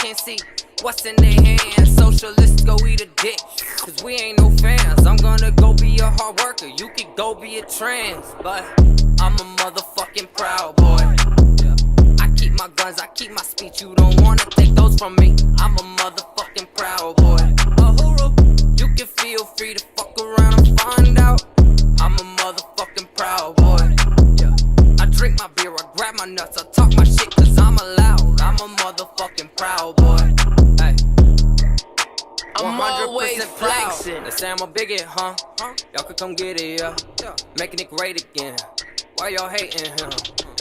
can't see what's in their hands. Socialists go eat a dick, cause we ain't no fans. I'm gonna go be a hard worker, you could go be a trans. But I'm a motherfucking proud boy. I keep my guns, I keep my speech, you don't wanna take those from me. I'm a motherfucking proud boy. You can feel free to fuck around and find out. I'm a motherfucking proud boy. I drink my beer, I grab my nuts, I talk my shit cause I'm allowed. I'm a motherfucking proud boy. Hey. I'm always flexing. They say I'm a bigot, huh? Y'all could come get it, yeah. Making it great again. Why y'all hating him?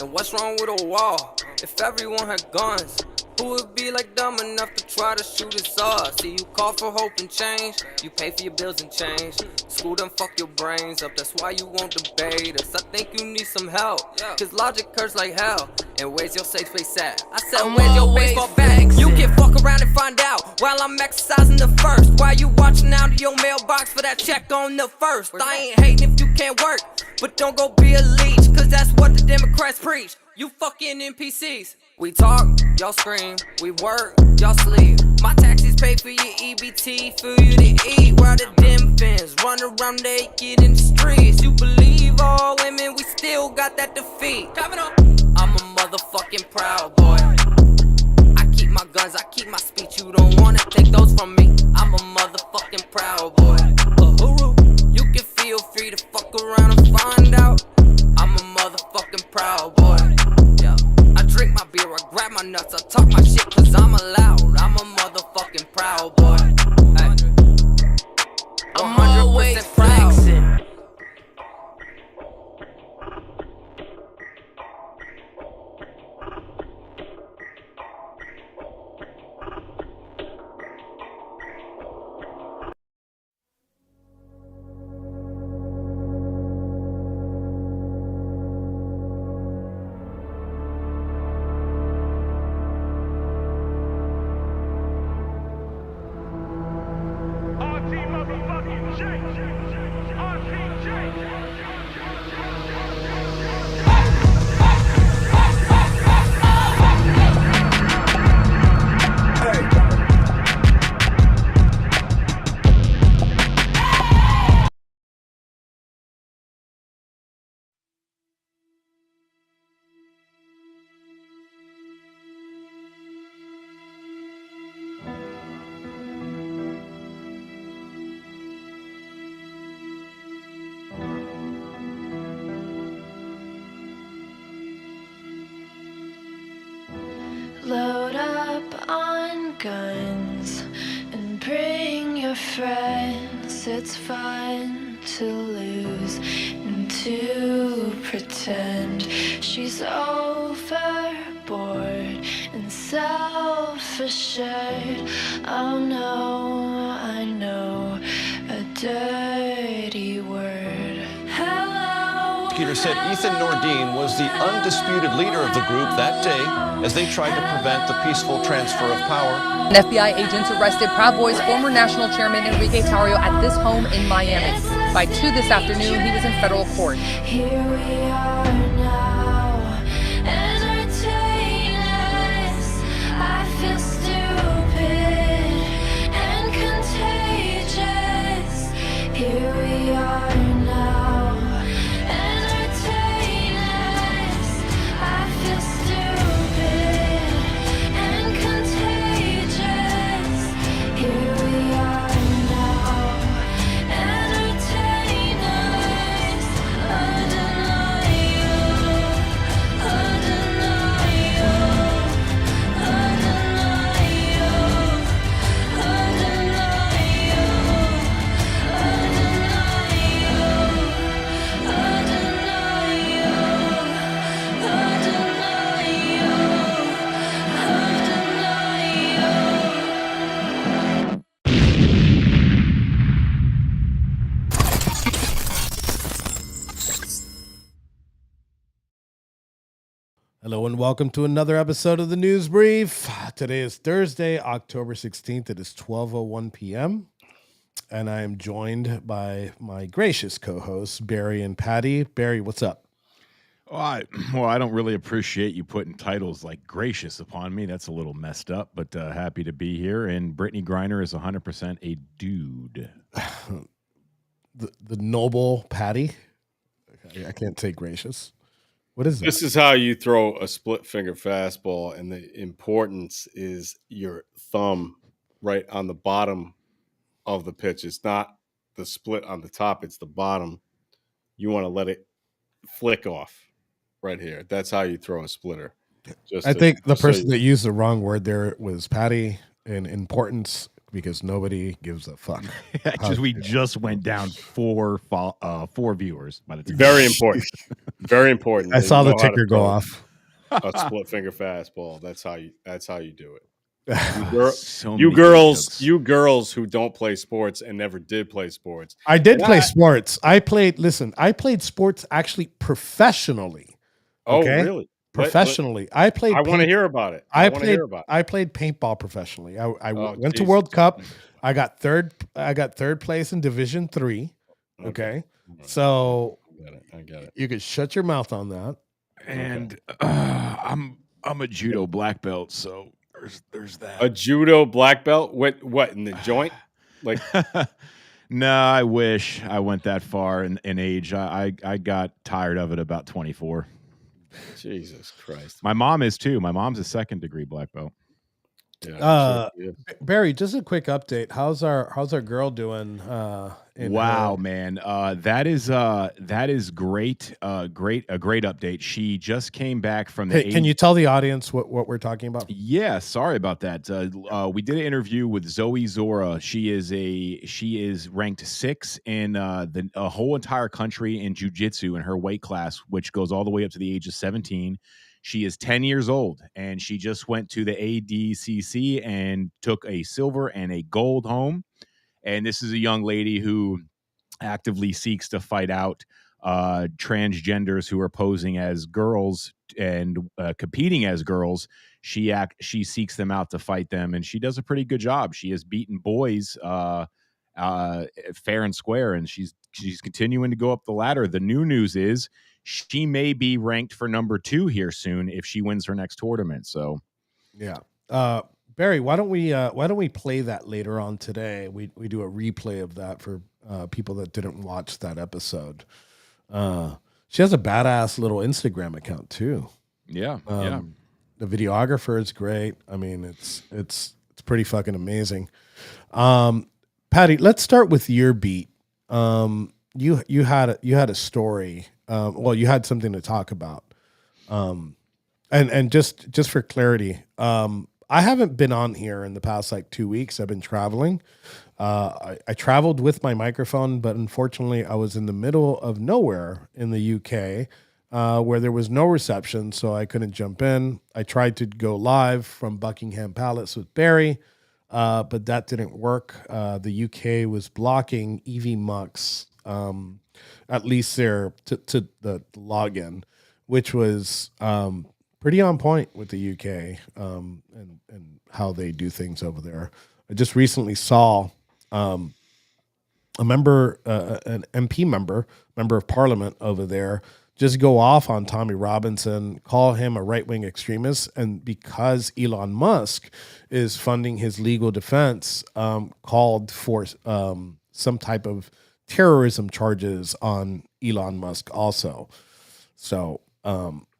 And what's wrong with a wall? If everyone had guns, who would be like dumb enough to try to shoot us all? See, you call for hope and change, you pay for your bills and change. School done fuck your brains up, that's why you won't debate us. I think you need some help, cause logic hurts like hell. And where's your safe space at? I said, where's your baseball bat? You can fuck around and find out while I'm exercising the first. While you watching out of your mailbox for that check on the first. I ain't hating if you can't work, but don't go be a leech, cause that's what the Democrats preach. You fucking NPCs. We talk, y'all scream. We work, y'all sleep. My taxes pay for your EBT, for you to eat. While the dim fins run around naked in the streets. You believe all women, we still got that defeat. I'm a motherfucking proud boy. I keep my guns, I keep my speech. You don't wanna take those from me. I'm a motherfucking proud boy. You can feel free to fuck around and find out. I'm a motherfucking proud boy. I drink my beer, I grab my nuts, I talk my shit cause I'm allowed. I'm a motherfucking proud boy. I'm always flexing. Load up on guns and bring your friends. It's fun to lose and to pretend she's overboard and self-assured. Oh no, I know a dirty word. Hello. Peter said Ethan Nordine was the undisputed leader of the group that day as they tried to prevent the peaceful transfer of power. FBI agents arrested Proud Boys' former national chairman Enrique Tarrio at this home in Miami. By 2 this afternoon, he was in federal court. Here we are now, entertain us. I feel stupid and contagious. Here we are now, entertain us. I feel stupid and contagious. Here we are now, entertain us. Hello and welcome to another episode of the News Brief. Today is Thursday, October 16th. It is 12:01 p.m. And I am joined by my gracious co-hosts, Barry and Patty. Barry, what's up? Well, I don't really appreciate you putting titles like gracious upon me. That's a little messed up, but happy to be here. And Brittany Griner is 100% a dude. The noble Patty. I can't say gracious. What is that? This is how you throw a split finger fastball, and the importance is your thumb right on the bottom of the pitch. It's not the split on the top, it's the bottom. You want to let it flick off right here. That's how you throw a splitter. I think the person that used the wrong word there was Patty in importance because nobody gives a fuck. We just went down four viewers by the time. Very important. Very important. I saw the ticker go off. A split finger fastball. That's how you do it. You girls who don't play sports and never did play sports. I did play sports. I played sports actually professionally. Okay? Oh, really? Professionally. I want to hear about it. I played paintball professionally. I went to World Cup. I got third place in Division III. Okay. So I got it. You could shut your mouth on that. And I'm a judo black belt, so there's that. A judo black belt? What in the joint? Like no, I wish I went that far in age. I got tired of it about 24. Jesus Christ. My mom is too. My mom's a second degree black belt. Yeah, Barry, just a quick update. How's our girl doing? Wow, man, that is great. A great update. She just came back from the. Can you tell the audience what we're talking about? Yeah, sorry about that. We did an interview with Zoe Zora. She is ranked 6 in the whole entire country in jiu-jitsu in her weight class, which goes all the way up to the age of 17. She is 10 years old, and she just went to the ADCC and took a silver and a gold home. And this is a young lady who actively seeks to fight out transgenders who are posing as girls and competing as girls. She seeks them out to fight them, and she does a pretty good job. She has beaten boys fair and square, and she's continuing to go up the ladder. The new news is she may be ranked for number 2 here soon if she wins her next tournament. So, yeah. Barry, why don't we play that later on today? We do a replay of that for people that didn't watch that episode. She has a badass little Instagram account too. Yeah, The videographer is great. I mean, it's pretty fucking amazing. Patty, let's start with your beat. You had a story. Well, you had something to talk about. And just for clarity, I haven't been on here in the past 2 weeks. I've been traveling. I traveled with my microphone, but unfortunately I was in the middle of nowhere in the UK where there was no reception, so I couldn't jump in. I tried to go live from Buckingham Palace with Barry, but that didn't work. The UK was blocking EV Mux, at least there to the login, which was pretty on point with the UK and how they do things over there. I just recently saw a member, an MP member of parliament over there, just go off on Tommy Robinson, call him a right-wing extremist, and because Elon Musk is funding his legal defense, called for some type of terrorism charges on Elon Musk also. So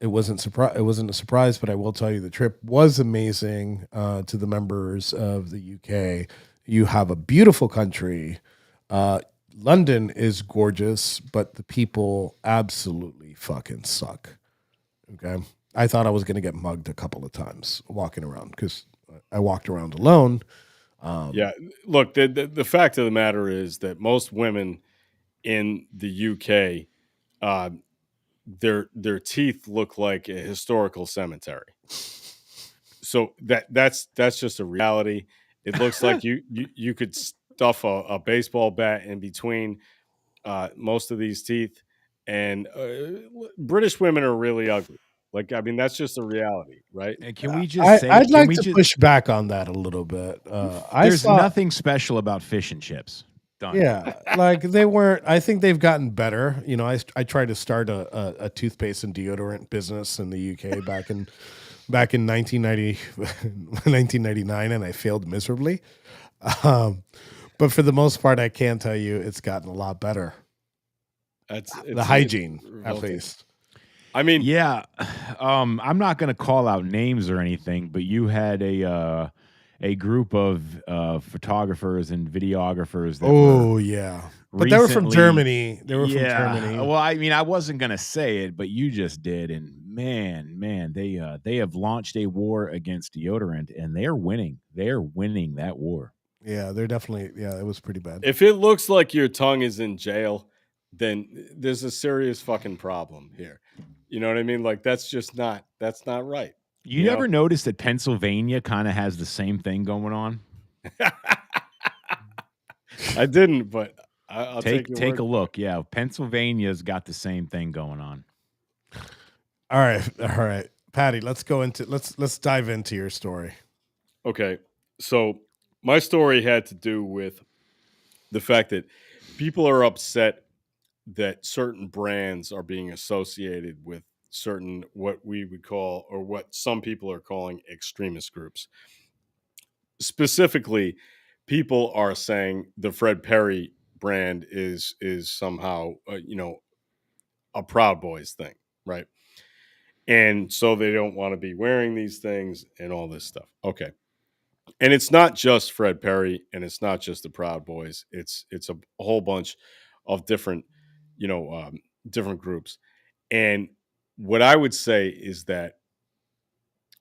it wasn't a surprise, but I will tell you the trip was amazing. To the members of the UK, you have a beautiful country. London is gorgeous, but the people absolutely fucking suck. Okay, I thought I was going to get mugged a couple of times walking around because I walked around alone. Yeah, look, the fact of the matter is that most women in the UK, their teeth look like a historical cemetery. So that's just a reality. It looks like you could stuff a baseball bat in between most of these teeth, and British women are really ugly. That's just a reality, right? And can we just I'd like to push back on that a little bit. There's nothing special about fish and chips. Done. Yeah, like they weren't. I think they've gotten better. You know, I tried to start a toothpaste and deodorant business in the UK back in 1999, and I failed miserably. Um, but for the most part, I can tell you it's gotten a lot better. The hygiene, at revolting. least. I mean, Yeah, I'm not going to call out names or anything, but you had a group of photographers and videographers that Oh were yeah, but they were from recently- Germany. They were from Yeah. Germany. Well, I mean, I wasn't going to say it, but you just did, and man, they have launched a war against deodorant, and they're winning. They're winning that war. Yeah, they're definitely. Yeah, it was pretty bad. if it looks like your tongue is in jail, then there's a serious fucking problem here. You know what I mean? Like that's not right. You know? ever notice that Pennsylvania kind of has the same thing going on? I didn't, but I'll take your Take word a for it. look. Yeah, Pennsylvania's got the same thing going on. All right, Patty. Let's dive into your story. Okay. So my story had to do with the fact that people are upset that certain brands are being associated with certain what we would call or what some people are calling extremist groups. Specifically, people are saying the Fred Perry brand is somehow a Proud Boys thing, right? And so they don't want to be wearing these things and all this stuff. Okay. And it's not just Fred Perry and it's not just the Proud Boys. It's a whole bunch of different, different groups. And what I would say is that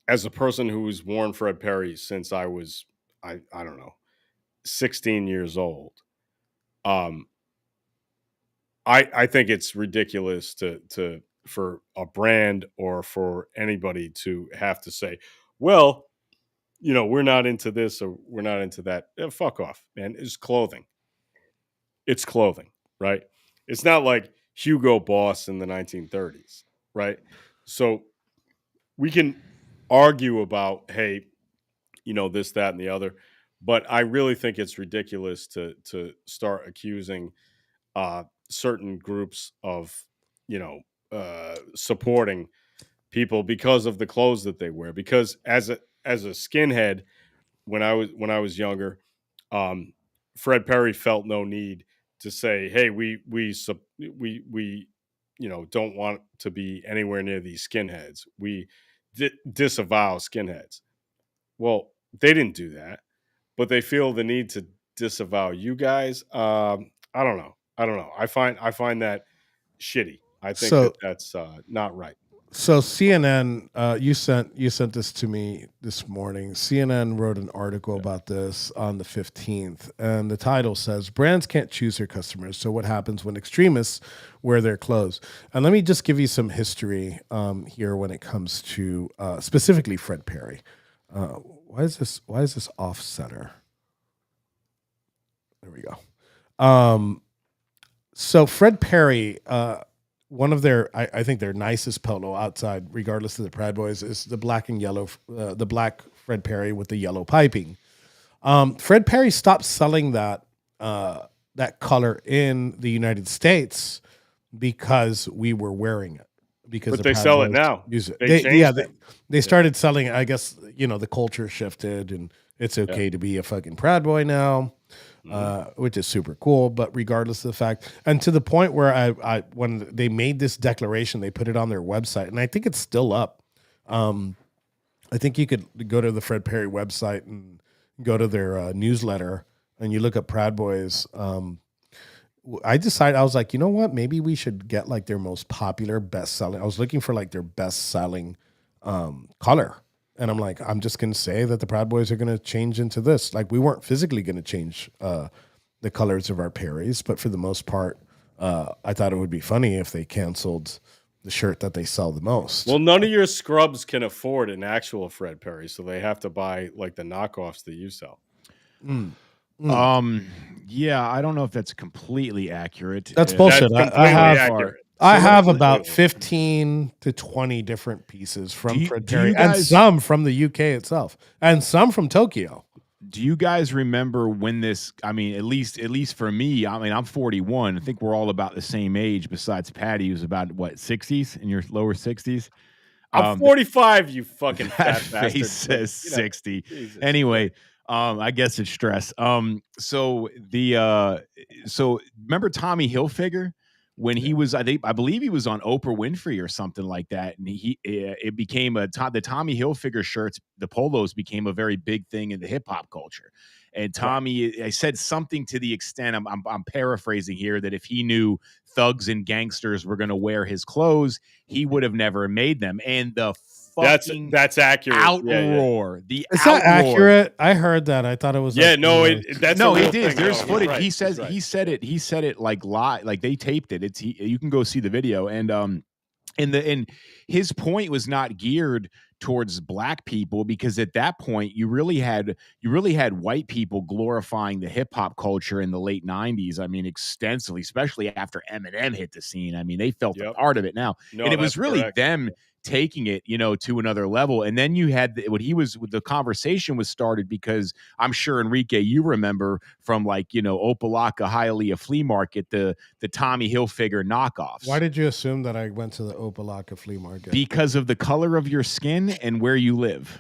as a person who's worn Fred Perry since I was, I don't know, 16 years old, I think it's ridiculous to for a brand or for anybody to have to say, well, we're not into this or we're not into that. Fuck off, man. It's clothing. It's clothing, right? It's not like Hugo Boss in the 1930s, right? So we can argue about, hey, this, that, and the other, but I really think it's ridiculous to start accusing certain groups of, supporting people because of the clothes that they wear. Because as a skinhead, when I was younger, Fred Perry felt no need to say, "Hey, we don't want to be anywhere near these skinheads. We disavow skinheads." Well, they didn't do that, but they feel the need to disavow you guys. I don't know. I find that shitty. I think So- that's not right. So CNN, you sent this to me this morning. CNN wrote an article about this on the 15th, and the title says brands can't choose their customers. So what happens when extremists wear their clothes? And let me just give you some history here when it comes to specifically Fred Perry. Why is this off center? There we go. So Fred Perry, one of their, I think their nicest polo outside, regardless of the Proud Boys, is the black and yellow, the black Fred Perry with the yellow piping. Fred Perry stopped selling that color in the United States because we were wearing it. Because But the they Proud sell it Boys now. use it. They changed it. They started selling it. I guess the culture shifted, and it's okay to be a fucking Proud Boy now. Which is super cool, but regardless of the fact, and to the point where I when they made this declaration, they put it on their website, and I think it's still up. I think you could go to the Fred Perry website and go to their newsletter, and you look up Proud Boys. I was like, you know what? Maybe we should get like their most popular, best selling. I was looking for like their best selling color. And I'm like, I'm just going to say that the Proud Boys are going to change into this. Like, we weren't physically going to change the colors of our Perrys, but for the most part, I thought it would be funny if they canceled the shirt that they sell the most. Well, none of your scrubs can afford an actual Fred Perry, so they have to buy like the knockoffs that you sell. Yeah, I don't know if that's completely accurate. That's bullshit. That's I have accurate. I have Completely. about 15 to 20 different pieces from Do you- Fred do Perry, you and guys- some from the UK itself, and some from Tokyo. do you guys remember when this? I mean, at least for me. I mean, I'm 41. I think we're all about the same age. Besides Patty, who's about what 60s in your lower 60s. I'm 45, you fucking That fat bastard. face says But, you know, 60. Jesus. Anyway, I guess it's stress. So remember Tommy Hilfiger when he was, I believe he was on Oprah Winfrey or something like that, and it became the Tommy Hilfiger shirts, the polos became a very big thing in the hip hop culture. And Tommy, I said something to the extent, I'm paraphrasing here, that if he knew thugs and gangsters were going to wear his clothes, he would have never made them. And the fucking That's accurate. outroar. Yeah. Is that accurate? I heard that. I thought it was. Yeah, like, no, that's no, it is. thing. There's No, footage. right. He said it. He said it like live, like they taped it. You can go see the video. And his point was not geared towards black people, because at that point you really had white people glorifying the hip hop culture in the late 90s. I mean, extensively, especially after Eminem hit the scene. I mean, they felt a part of it now. No, and it was that's really correct. them taking it, to another level. And then you had the conversation was started because I'm sure, Enrique, you remember from Opelika, Hialeah flea market, the Tommy Hilfiger knockoffs. Why did you assume that I went to the Opelika flea market? Because of the color of your skin and where you live.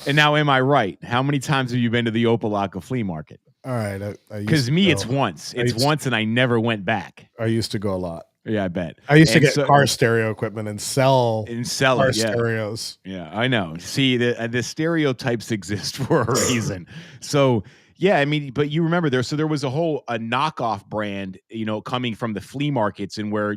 And now, am I right? How many times have you been to the Opelika flea market? All right. Because me, it's once. It's once, and I never went back. I used to go a lot. Yeah, I bet. I used to get car stereo equipment and sell car stereos. Yeah, I know. See, the stereotypes exist for a reason. So, yeah, I mean, but you remember there was a knockoff brand, coming from the flea markets, and where,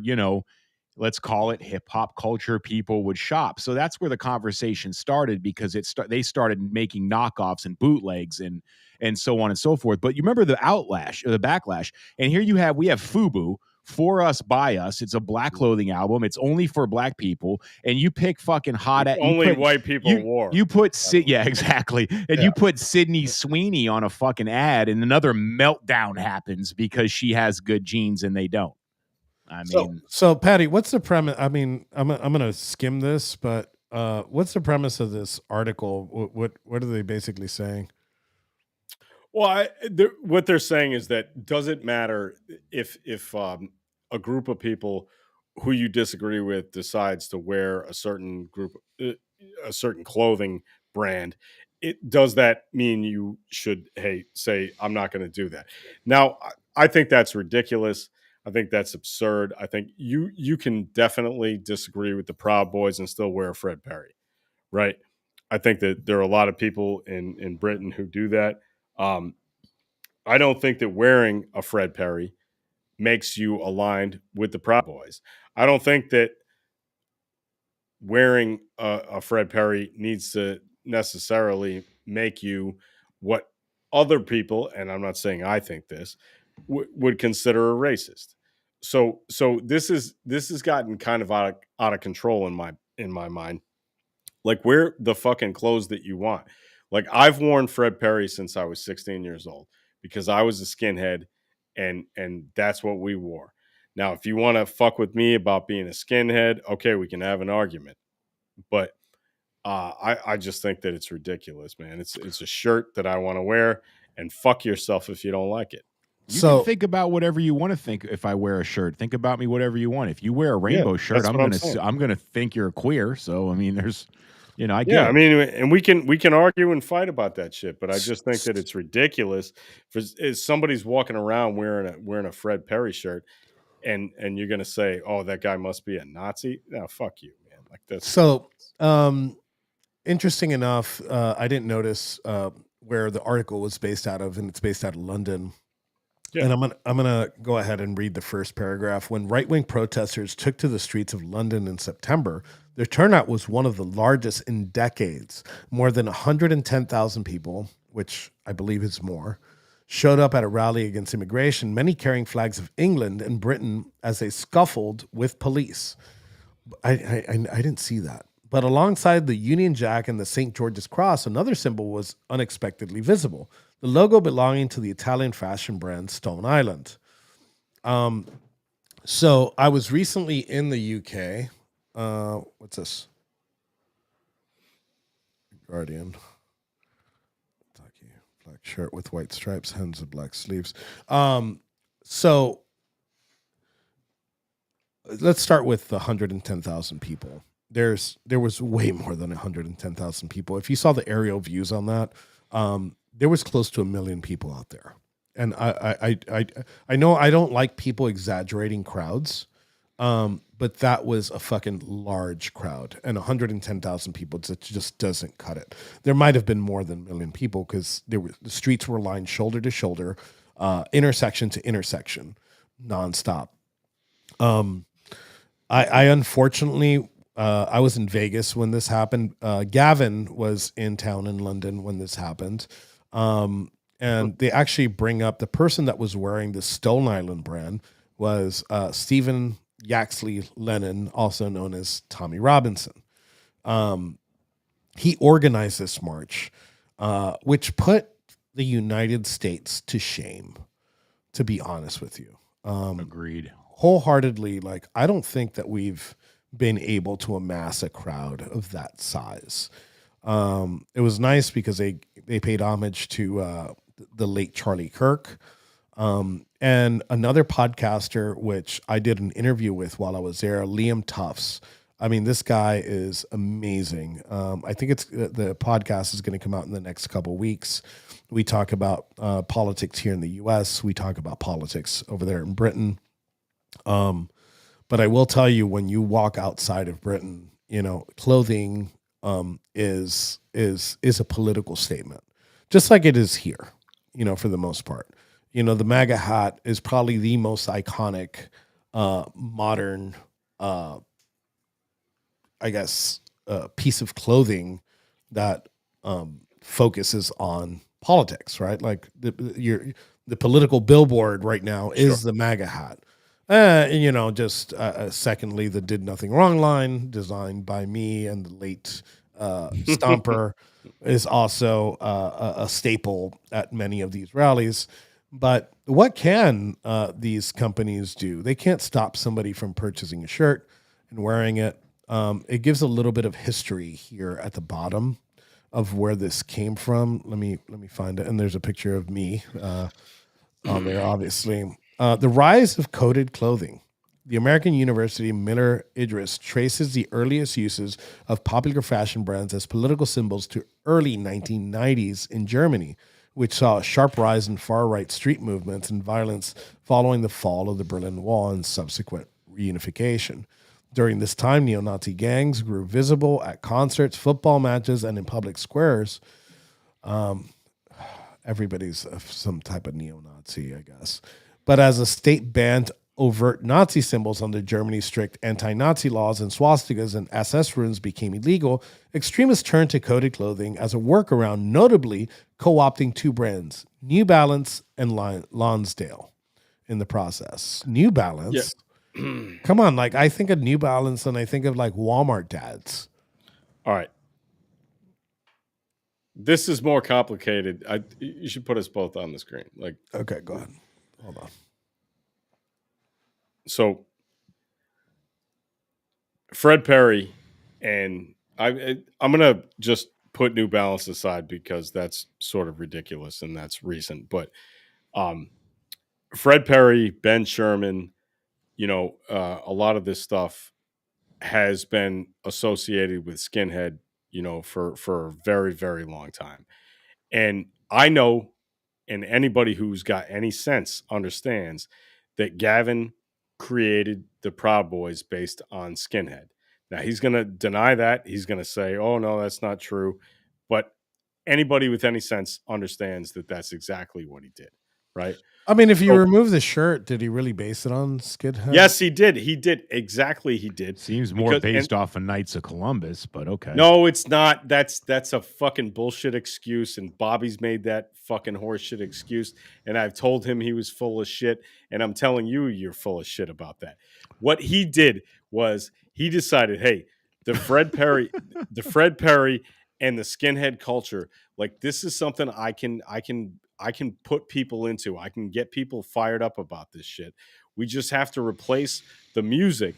let's call it hip hop culture people would shop. So that's where the conversation started, because they started making knockoffs and bootlegs and so on and so forth. But you remember the backlash, and here we have FUBU. For Us, By Us. It's a black clothing album. It's only for black people. And you pick fucking hot at only white people wore. You put exactly. And you put Sydney Sweeney on a fucking ad, and another meltdown happens because she has good genes and they don't. I mean, so Patty, what's the premise? I mean, I'm gonna skim this, but what's the premise of this article? What are they basically saying? Well, what they're saying is that does it matter if a group of people who you disagree with decides to wear a certain clothing brand, does that mean you should say I'm not going to do that? Now, I think that's ridiculous. I think that's absurd. I think you can definitely disagree with the Proud Boys and still wear a Fred Perry, right? I think that there are a lot of people in Britain who do that. I don't think that wearing a Fred Perry makes you aligned with the Proud Boys. I don't think that wearing a Fred Perry needs to necessarily make you what other people, and I'm not saying I think this, would consider a racist. So this has gotten kind of out of control in my mind. Like, wear the fucking clothes that you want. Like, I've worn Fred Perry since I was 16 years old because I was a skinhead, and that's what we wore. Now, if you want to fuck with me about being a skinhead, okay, we can have an argument. But I just think that it's ridiculous, man. It's a shirt that I want to wear, and fuck yourself if you don't like it. You can think about whatever you want to think. If I wear a shirt, think about me whatever you want. If you wear a rainbow shirt, I'm gonna think you're queer. So I mean, there's. I get it. I mean, and we can argue and fight about that shit, but I just think that it's ridiculous if somebody's walking around wearing a Fred Perry shirt, and you're gonna say, "Oh, that guy must be a Nazi." No, fuck you, man. Like that's so. Interesting enough, I didn't notice where the article was based out of, and it's based out of London. Yeah. And I'm gonna go ahead and read the first paragraph. When right-wing protesters took to the streets of London in September, their turnout was one of the largest in decades. More than 110,000 people, which I believe is more, showed up at a rally against immigration, many carrying flags of England and Britain as they scuffled with police. I didn't see that. But alongside the Union Jack and the St. George's Cross, another symbol was unexpectedly visible. The logo belonging to the Italian fashion brand Stone Island. So I was recently in the UK. What's this? Guardian. Black shirt with white stripes, hands and black sleeves. So let's start with the 110,000 people. There was way more than 110,000 people. If you saw the aerial views on that, there was close to 1 million people out there. And I know I don't like people exaggerating crowds, but that was a fucking large crowd, and 110,000 people just doesn't cut it. There might have been more than 1 million people because the streets were lined shoulder to shoulder, intersection to intersection, nonstop. I unfortunately, I was in Vegas when this happened. Gavin was in town in London when this happened. And they actually bring up the person that was wearing the Stone Island brand was Stephen Yaxley Lennon, also known as Tommy Robinson. He organized this march, which put the United States to shame, to be honest with you. Agreed. Wholeheartedly, like, I don't think that we've been able to amass a crowd of that size. It was nice because they paid homage to the late Charlie Kirk. And another podcaster, which I did an interview with while I was there, Liam Tufts. I mean, this guy is amazing. I think it's the podcast is going to come out in the next couple of weeks. We talk about politics here in the U.S. We talk about politics over there in Britain. But I will tell you, when you walk outside of Britain, you know, clothing is a political statement, just like it is here, you know, for the most part. You know, the MAGA hat is probably the most iconic modern, I guess, piece of clothing that focuses on politics, right? Like the political billboard right now is the MAGA hat. And, you know, just secondly, the Did Nothing Wrong line, designed by me and the late Stomper, is also a staple at many of these rallies. But what can these companies do? They can't stop somebody from purchasing a shirt and wearing it. It gives a little bit of history here at the bottom of where this came from. Let me find it. And there's a picture of me on there, obviously. The rise of coded clothing. The American University Miller Idris traces the earliest uses of popular fashion brands as political symbols to early 1990s in Germany, which saw a sharp rise in far-right street movements and violence following the fall of the Berlin Wall and subsequent reunification. During this time, neo-Nazi gangs grew visible at concerts, football matches, and in public squares. Everybody's some type of neo-Nazi, I guess. But as the state banned overt Nazi symbols under Germany's strict anti-Nazi laws and swastikas and SS runes became illegal, extremists turned to coded clothing as a workaround, notably co-opting two brands, New Balance and Lonsdale, in the process. New Balance? Yeah. Come on, like, I think of New Balance and I think of, like, Walmart dads. All right. This is more complicated. You should put us both on the screen. Like, okay, go ahead. Hold on. So, Fred Perry, and I'm going to just put New Balance aside because that's sort of ridiculous and that's recent. But Fred Perry, Ben Sherman, you know, a lot of this stuff has been associated with skinhead, you know, for a very, very long time. And I know, and anybody who's got any sense understands that Gavin created the Proud Boys based on skinhead. Now, he's going to deny that. He's going to say, oh, no, that's not true. But anybody with any sense understands that that's exactly what he did, right? I mean, if you remove the shirt, did he really base it on skinhead? Yes, he did. He did. Exactly, he did. Seems more based off of Knights of Columbus, but okay. No, it's not. That's a fucking bullshit excuse, and Bobby's made that fucking horseshit excuse, and I've told him he was full of shit, and I'm telling you, you're full of shit about that. What he did was he decided, hey, the Fred Perry and the skinhead culture, like, this is something I can put people into. I can get people fired up about this shit. We just have to replace the music,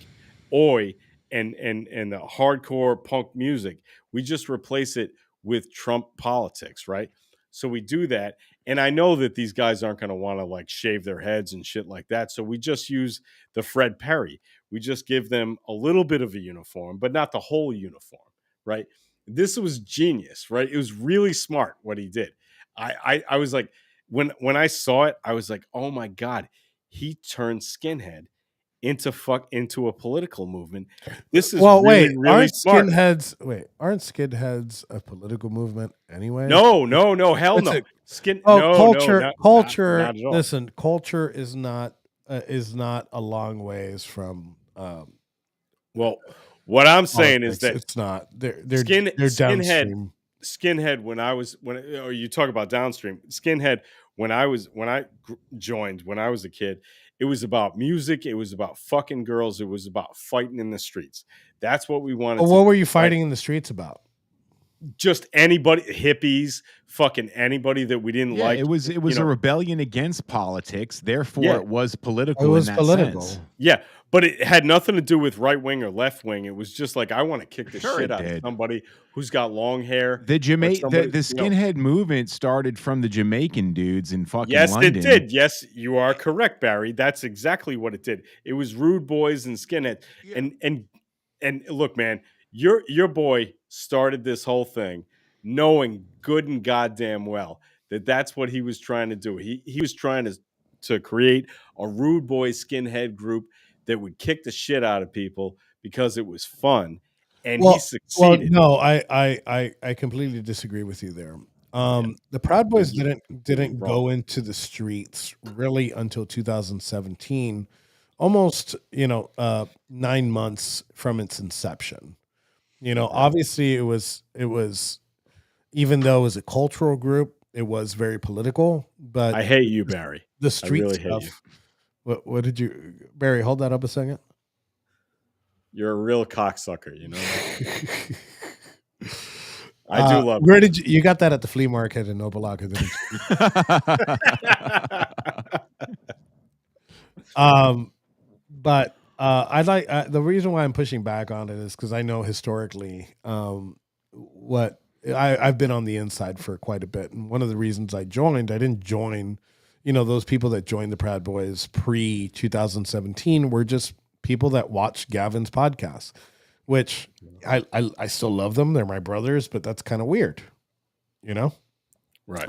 oi, and the hardcore punk music. We just replace it with Trump politics, right? So we do that. And I know that these guys aren't going to want to like shave their heads and shit like that. So we just use the Fred Perry. We just give them a little bit of a uniform, but not the whole uniform, right? This was genius, right? It was really smart what he did. I was like, when I saw it, I was like, oh my God, he turned skinhead into a political movement. This is really, really smart. Aren't skinheads a political movement anyway? No, hell It's no. culture. Culture. Not at all. Listen, culture is not a long ways from. Well, what I'm saying is politics. that It's not. They're skinhead downstream. skinhead or you talk about downstream skinhead when I joined when I was a kid, it was about music, it was about fucking girls, it was about fighting in the streets. That's what we wanted. What were you fighting in the streets about? Just anybody, hippies, fucking anybody that we didn't like. It was a rebellion against politics. Therefore, it was political. It was in that political. sense. Yeah, but it had nothing to do with right wing or left wing. It was just like I want to kick the Sure shit it out of did. somebody who's got long hair. The somebody, skinhead movement started from the Jamaican dudes in fucking Yes, London. it did. Yes, you are correct, Barry. That's exactly what it did. It was rude boys and skinheads. And look, man, your boy started this whole thing knowing good and goddamn well that that's what he was trying to do. He was trying to create a rude boy skinhead group that would kick the shit out of people because it was fun, and he succeeded. Well, no, I completely disagree with you there. The Proud Boys didn't go into the streets really until 2017, almost 9 months from its inception. Obviously it was even though it was a cultural group, it was very political. But I hate you, Barry. The street really stuff. hate you. What did you, Barry? Hold that up a second. You're a real cocksucker, you know. I do love. Where did you got that at the flea market in Opa-locka, didn't you? But I like the reason why I'm pushing back on it is because I know historically what I've been on the inside for quite a bit, and one of the reasons I didn't join, those people that joined the Proud Boys pre 2017 were just people that watched Gavin's podcast, which I still love them. They're my brothers, but that's kind of weird, Right.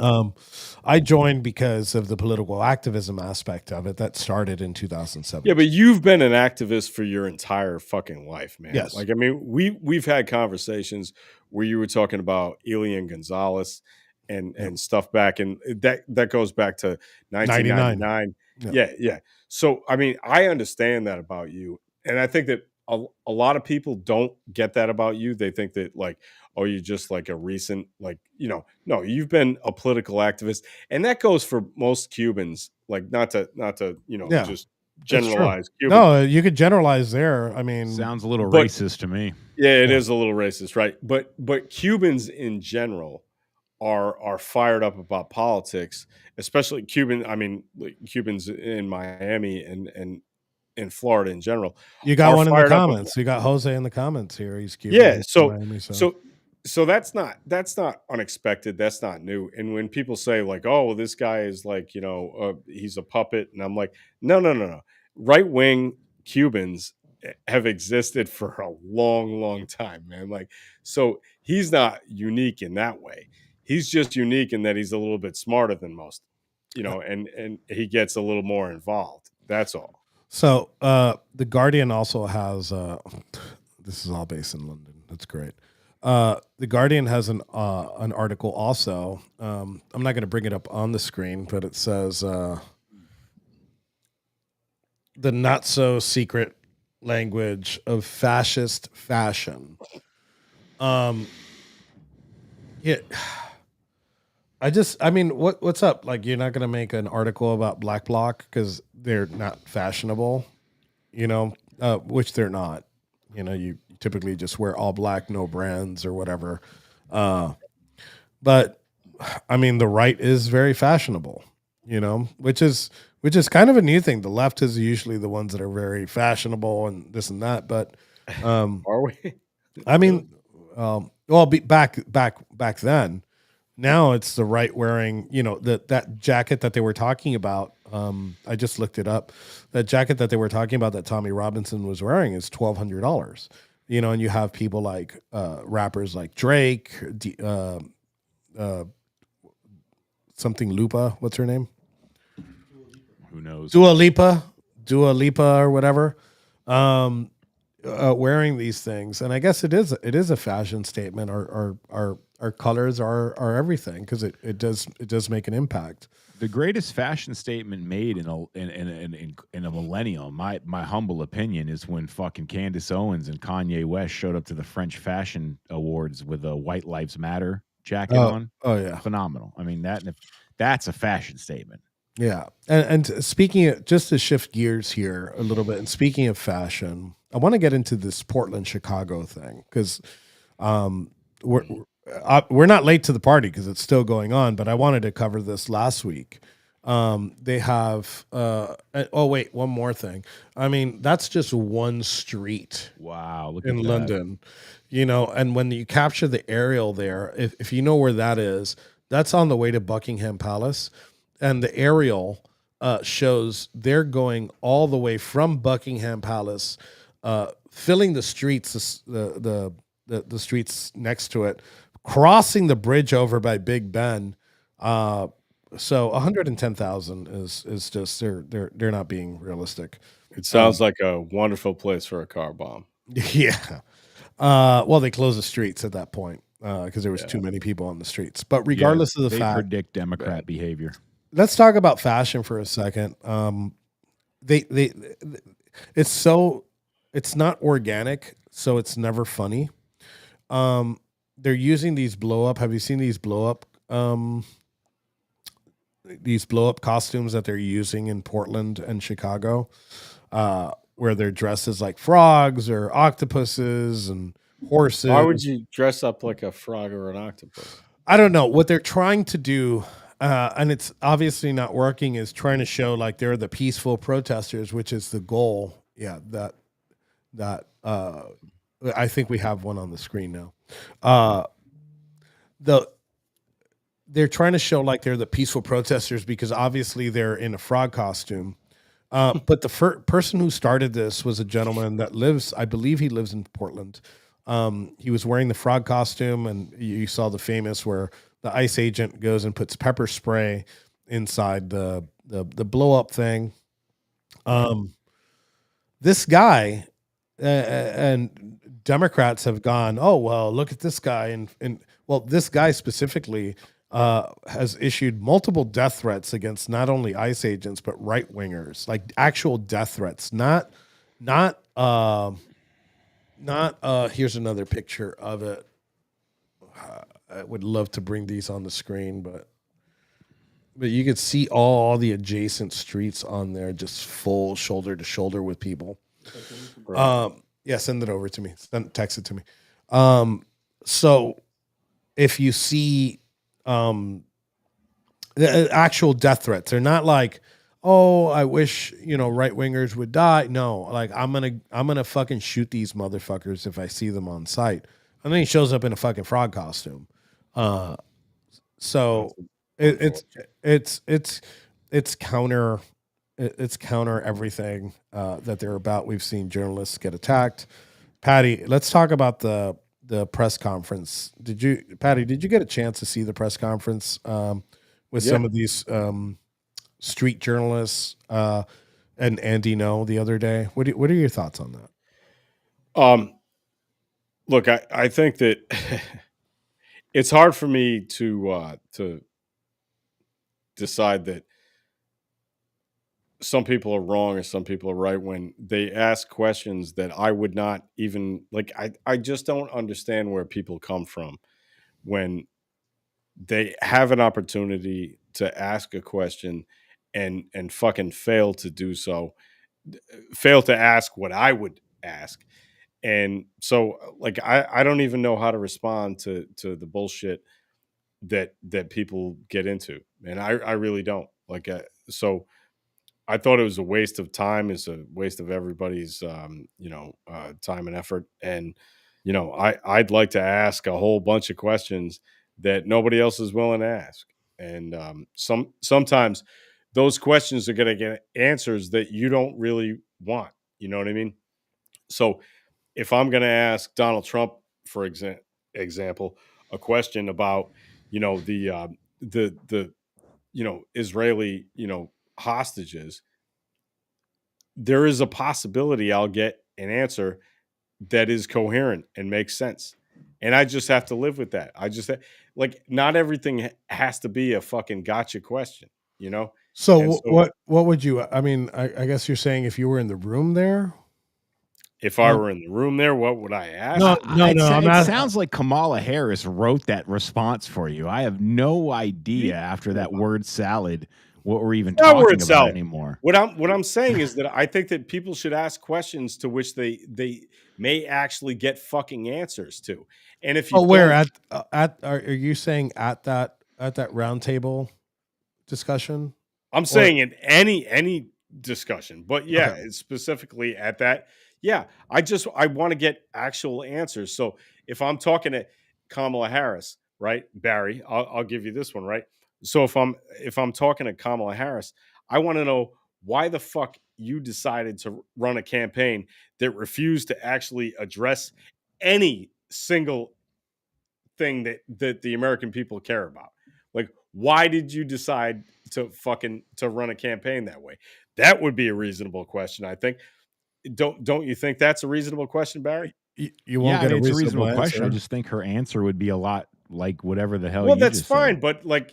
I joined because of the political activism aspect of it that started in 2007. Yeah, but you've been an activist for your entire fucking life, man. Yes. Like, I mean, we've had conversations where you were talking about Elian Gonzalez and stuff back, and that goes back to 1999. Yeah. So, I mean, I understand that about you, and I think that a lot of people don't get that about you. They think that like, oh, you're just like a recent, like, no, you've been a political activist, and that goes for most Cubans. Like, not to just generalize Cubans. No, you could generalize there. I mean, Sounds a little racist to me. Yeah, it is a little racist, right? But Cubans in general are fired up about politics, especially Cubans in Miami and in Florida in general. You got one in the comments. You got Jose in the comments here. He's Cuban. Yeah, Miami, so that's not unexpected. That's not new. And when people say like, "Oh, well, this guy is like, he's a puppet," and I'm like, no. Right wing Cubans have existed for a long, long time, man. Like, so he's not unique in that way. He's just unique in that he's a little bit smarter than most, and he gets a little more involved. That's all. So the Guardian also has this is all based in London. That's great. The Guardian has an article also. I'm not going to bring it up on the screen, but it says the not so secret language of fascist fashion. Yeah. What's up? Like, you're not going to make an article about Black Bloc because they're not fashionable, which they're not. You typically just wear all black, no brands or whatever. But I mean, the right is very fashionable, which is kind of a new thing. The left is usually the ones that are very fashionable and this and that. But are we? I mean, back then. Now it's the right wearing, that jacket that they were talking about. I just looked it up. That jacket that they were talking about that Tommy Robinson was wearing is $1,200. And you have people like rappers like Drake, uh, something Lupa. What's her name? Who knows? Dua Lipa or whatever. Wearing these things, and I guess it is a fashion statement. Our colors are everything, because it does make an impact. The greatest fashion statement made in a millennium, my humble opinion, is when fucking Candace Owens and Kanye West showed up to the French Fashion Awards with a White Lives Matter jacket on. Oh yeah, phenomenal. I mean, that's a fashion statement. Yeah, and speaking of, just to shift gears here a little bit, and speaking of fashion, I want to get into this Portland Chicago thing, because we're not late to the party because it's still going on, but I wanted to cover this last week. They have oh wait, one more thing. I mean, that's just one street. Wow, look in at that. London, and when you capture the aerial there, if you know where that is, that's on the way to Buckingham Palace, and the aerial shows they're going all the way from Buckingham Palace, filling the streets, the streets next to it, crossing the bridge over by Big Ben. So 110,000 is just they're not being realistic. It sounds like a wonderful place for a car bomb. Yeah. Well, they closed the streets at that point because there was too many people on the streets. But regardless of the they fact, predict Democrat behavior. let's talk about fashion for a second. They it's not organic, so it's never funny. They're using these blow up. Have you seen these blow up costumes that they're using in Portland and Chicago, where they're dressed as like frogs or octopuses and horses? Why would you dress up like a frog or an octopus? I don't know what they're trying to do, and it's obviously not working. Is trying to show like they're the peaceful protesters, which is the goal. Yeah, that I think we have one on the screen now. They're trying to show like they're the peaceful protesters because obviously they're in a frog costume. But the person who started this was a gentleman that lives, I believe he lives in Portland. He was wearing the frog costume, and you saw the famous where the ICE agent goes and puts pepper spray inside the blow up thing. This guy and Democrats have gone, oh, well, look at this guy. And well, this guy specifically has issued multiple death threats against not only ICE agents, but right wingers, like actual death threats, not here's another picture of it. I would love to bring these on the screen, but you could see all the adjacent streets on there, just full shoulder to shoulder with people. Yeah, send it over to me. Text it to me. So if you see the actual death threats, they're not like, oh, I wish right wingers would die. No, like I'm gonna fucking shoot these motherfuckers if I see them on sight. And then he shows up in a fucking frog costume. So it's counter everything that they're about. We've seen journalists get attacked. Patty, let's talk about the press conference. Did you get a chance to see the press conference with some of these street journalists and Andy No the other day? What are your thoughts on that? Look, I think that it's hard for me to decide that some people are wrong or some people are right when they ask questions that I would not even like. I just don't understand where people come from when they have an opportunity to ask a question and fucking fail to do so, fail to ask what I would ask. And so like I don't even know how to respond to the bullshit that people get into. And I really don't. Like so I thought it was a waste of time. It's a waste of everybody's, time and effort. And, I'd like to ask a whole bunch of questions that nobody else is willing to ask. And sometimes those questions are going to get answers that you don't really want. You know what I mean? So if I'm going to ask Donald Trump, for example, a question about, the Israeli, hostages, there is a possibility I'll get an answer that is coherent and makes sense. And I just have to live with that. Like, not everything has to be a fucking gotcha question, you know? So And so what would you? I mean, I guess you're saying if you were in the room there. if I were in the room there, what would I ask? No, no, no. I'm It not. sounds like Kamala Harris wrote that response for you. I have no idea after that word salad what we're even Not talking word about salad. anymore. What I'm saying is that I think that people should ask questions to which they may actually get fucking answers to. And if you Oh, where don't, are you saying at that round table discussion? I'm saying in any discussion, but yeah, Okay. it's specifically at that. Yeah, I want to get actual answers. So if I'm talking to Kamala Harris, right, Barry, I'll give you this one, right. So if I'm talking to Kamala Harris, I want to know why the fuck you decided to run a campaign that refused to actually address any single thing that the American people care about. Like, why did you decide to run a campaign that way? That would be a reasonable question, I think. Don't you think that's a reasonable question, Barry? You won't Yeah, I get mean, a it's a reasonable reasonable question. I answer. just think her answer would be a lot like whatever the hell Well, you that's just said. fine, but like,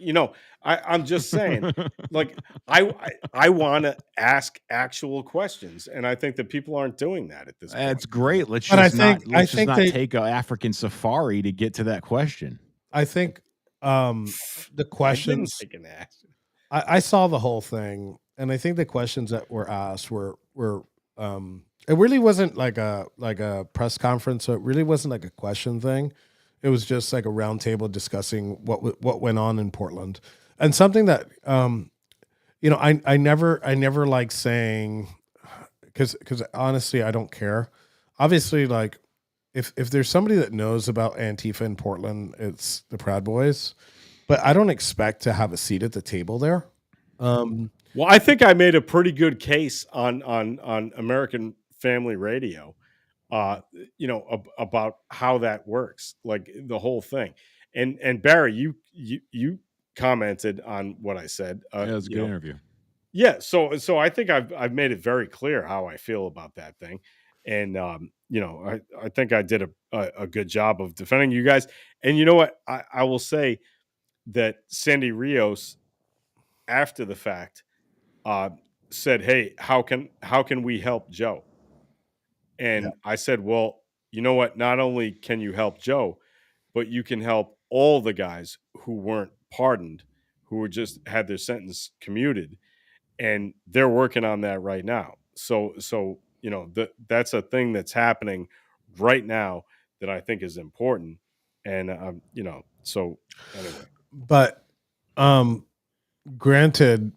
I'm just saying, like, I want to ask actual questions, and I think that people aren't doing that at this point. That's great. Let's But I just not think I let's just think not they take an African safari to get to that question. I think the I didn't questions take an action. I saw the whole thing, and I think the questions that were asked were it really wasn't like a press conference, so it really wasn't like a question thing. It was just like a roundtable discussing what went on in Portland, and something that I never like saying because honestly I don't care. Obviously, like if there's somebody that knows about Antifa in Portland, it's the Proud Boys, but I don't expect to have a seat at the table there. Well, I think I made a pretty good case on American Family Radio, about how that works, like the whole thing. And Barry, you commented on what I said. Yeah, it was a good interview. Yeah, so I think I've made it very clear how I feel about that thing, and I think I did a good job of defending you guys. And you know what, I will say that Sandy Rios, after the fact, uh, said, "Hey, how can we help Joe?" Yeah. And I said, "Well, you know what? Not only can you help Joe, but you can help all the guys who weren't pardoned, who were just had their sentence commuted, and they're working on that right now. So that's a thing that's happening right now that I think is important. And so anyway, But granted,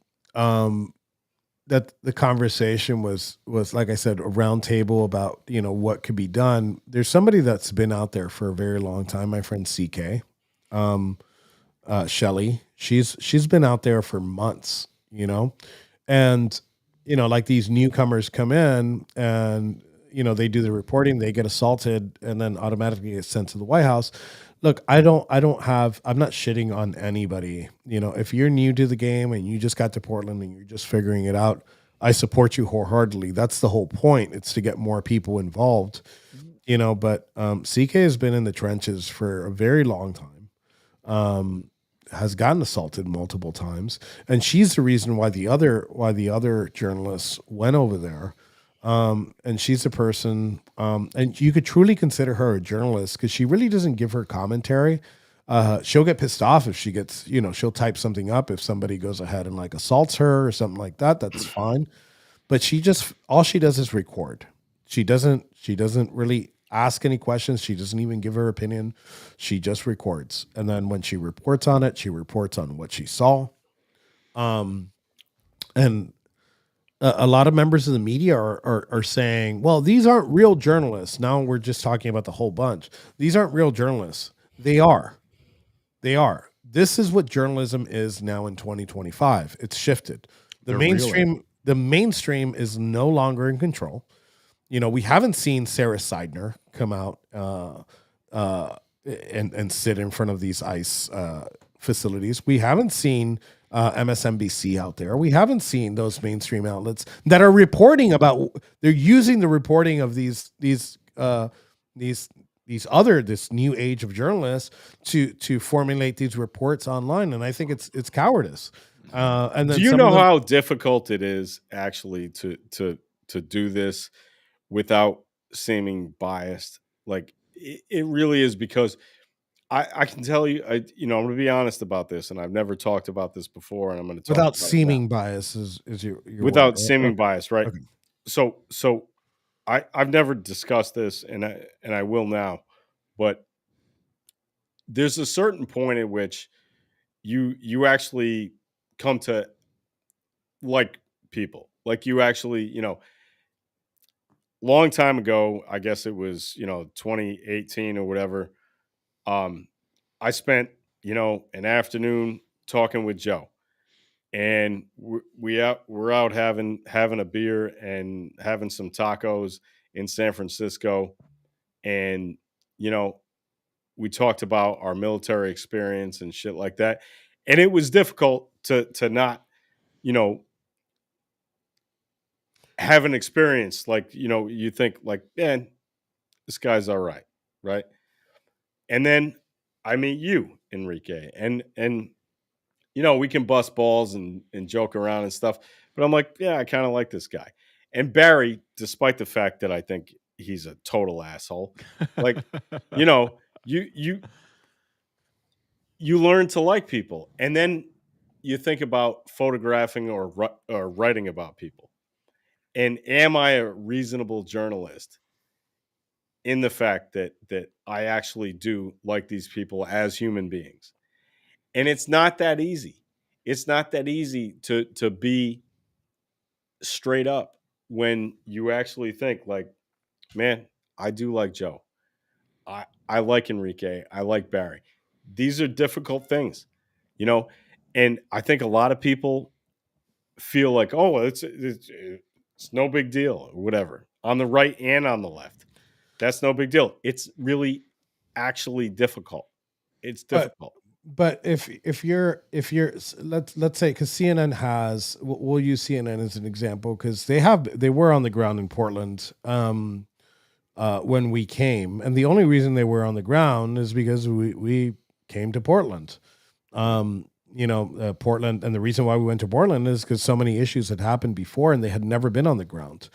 that the conversation was like I said, a round table about what could be done. There's somebody that's been out there for a very long time. My friend CK, Shelly, she's been out there for months, and like these newcomers come in and they do the reporting, they get assaulted, and then automatically get sent to the White House. Look, I'm not shitting on anybody. If you're new to the game and you just got to Portland and you're just figuring it out, I support you wholeheartedly. That's the whole point. It's to get more people involved, but CK has been in the trenches for a very long time. Has gotten assaulted multiple times, and she's the reason why the other journalists went over there. And she's a person, and you could truly consider her a journalist because she really doesn't give her commentary. She'll get pissed off if she gets, she'll type something up if somebody goes ahead and like assaults her or something like that. That's fine. But all she does is record. She doesn't really ask any questions. She doesn't even give her opinion. She just records. And then when she reports on it, she reports on what she saw. And a lot of members of the media are saying, well, these aren't real journalists. Now we're just talking about the whole bunch. These aren't real journalists. They are. They are. This is what journalism is now in 2025. It's shifted. The They're mainstream is no longer in control. We haven't seen Sarah Seidner come out and sit in front of these ICE facilities. We haven't seen MSNBC out there. We haven't seen those mainstream outlets that are reporting about. They're using the reporting of this new age of journalists to formulate these reports online, and I think it's cowardice. And then Do you some know of them- how difficult it is actually to do this without seeming biased? Like it really is, because I can tell you, I'm going to be honest about this, and I've never talked about this before, and I'm going to talk without about it now. seeming bias is your Without word, right? seeming bias, right? Okay. So I've never discussed this, and I will now, but there's a certain point at which you actually come to like people. Like you actually, long time ago, I guess it was, 2018 or whatever. I spent, an afternoon talking with Joe, and we're out having a beer and having some tacos in San Francisco, and we talked about our military experience and shit like that, and it was difficult to not, have an experience like, you think like, man, this guy's all right, right? And then I meet you, Enrique, and we can bust balls and joke around and stuff, but I'm like, yeah, I kind of like this guy. And Barry, despite the fact that I think he's a total asshole, like, you learn to like people, and then you think about photographing or writing about people. And am I a reasonable journalist in the fact that I actually do like these people as human beings? And it's not that easy. It's not that easy to be straight up when you actually think like, man, I do like Joe. I like Enrique. I like Barry. These are difficult things, and I think a lot of people feel like, oh, it's no big deal or whatever, on the right and on the left. That's no big deal. It's really actually difficult. It's difficult. But if you're let's say, because CNN has, we'll use CNN as an example, because they were on the ground in Portland when we came, and the only reason they were on the ground is because we came to Portland. Portland, and the reason why we went to Portland is because so many issues had happened before, and they had never been on the ground.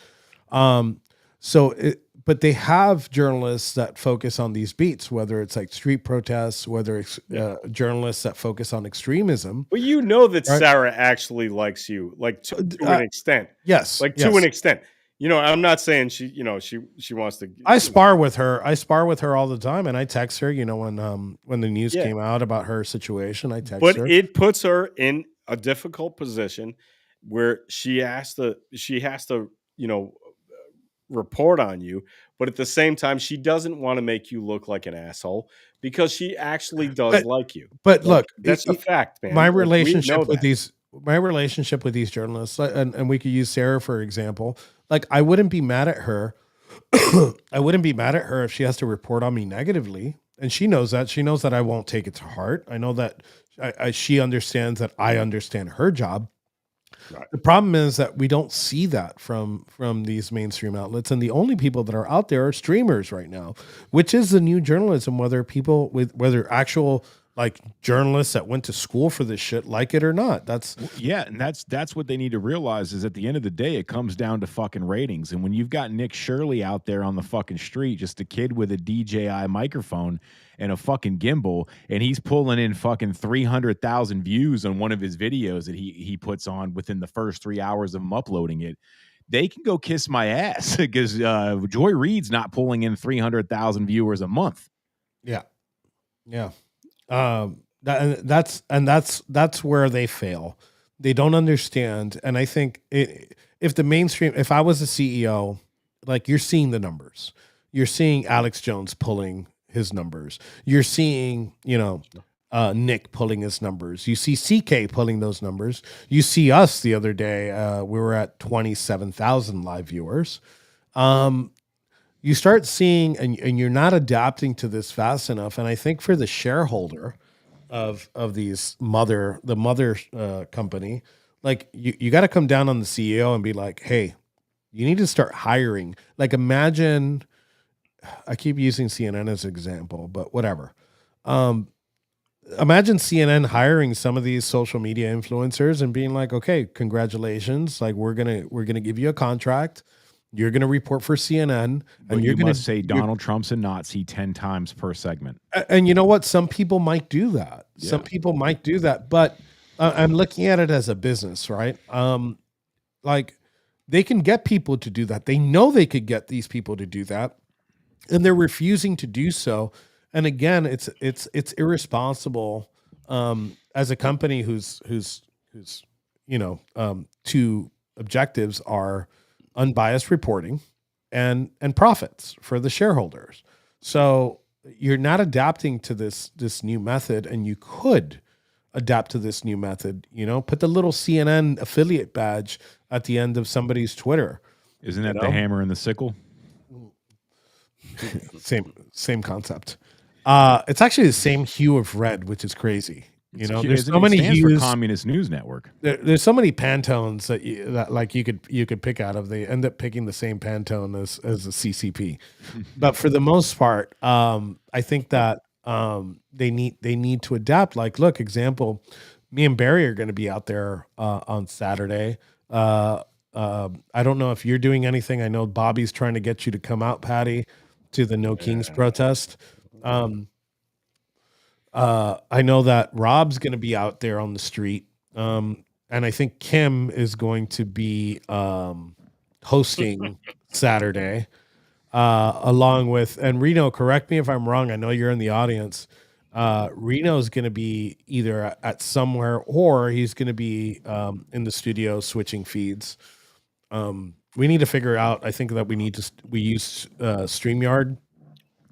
But they have journalists that focus on these beats, whether it's like street protests, whether it's journalists that focus on extremism. Well, that right? Sarah actually likes you, like to an extent. Yes, to an extent. I'm not saying she wants to. I spar with her. I spar with her all the time, and I text her. When the news came out about her situation, I text her. But it puts her in a difficult position where she has to report on you, but at the same time, she doesn't want to make you look like an asshole because she actually does like you. But look, that's a fact, man. My relationship with these journalists, and we could use Sarah for example. Like, I wouldn't be mad at her. I wouldn't be mad at her if she has to report on me negatively, and she knows that. She knows that I won't take it to heart. I know that she understands that I understand her job. Right. The problem is that we don't see that from these mainstream outlets, and the only people that are out there are streamers right now, which is the new journalism. Whether actual like journalists that went to school for this shit like it or not. And that's what they need to realize is at the end of the day, it comes down to fucking ratings. And when you've got Nick Shirley out there on the fucking street, just a kid with a DJI microphone and a fucking gimbal, and he's pulling in fucking 300,000 views on one of his videos that he puts on within the first 3 hours of him uploading it, they can go kiss my ass because Joy Reid's not pulling in 300,000 viewers a month. Yeah. That's where they fail. They don't understand. And I think if I was a CEO, like, you're seeing the numbers, you're seeing Alex Jones pulling his numbers, you're seeing, Nick pulling his numbers. You see CK pulling those numbers. You see us the other day. We were at 27,000 live viewers. You start seeing, and you're not adapting to this fast enough. And I think for the shareholder of these the mother company, like you got to come down on the CEO and be like, hey, you need to start hiring. Like, imagine, I keep using CNN as an example, but whatever. Imagine CNN hiring some of these social media influencers and being like, okay, congratulations. Like, we're gonna give you a contract. You're gonna report for CNN, But and you're gonna say Donald Trump's a Nazi 10 times per segment. And you know what? Some people might do that. Yeah. Some people might do that, but I'm looking at it as a business, right? Like, they can get people to do that. They know they could get these people to do that, and they're refusing to do so. And again, it's irresponsible as a company whose two objectives are unbiased reporting and profits for the shareholders. So you're not adapting to this new method, and you could adapt to this new method. Put the little CNN affiliate badge at the end of somebody's Twitter. Isn't that the hammer and the sickle? Same concept. It's actually the same hue of red, which is crazy. There's so many hues. For Communist News Network. There's so many Pantones that you could pick out of. They end up picking the same Pantone as the CCP. But for the most part, I think that they need to adapt. Like, look, example, me and Barry are going to be out there on Saturday. I don't know if you're doing anything. I know Bobby's trying to get you to come out, Patty, to the No Kings protest. I know that Rob's going to be out there on the street. And I think Kim is going to be hosting Saturday, along with, and Reno, correct me if I'm wrong. I know you're in the audience. Reno's going to be either at somewhere, or he's going to be in the studio switching feeds. We need to figure out, I think that we use StreamYard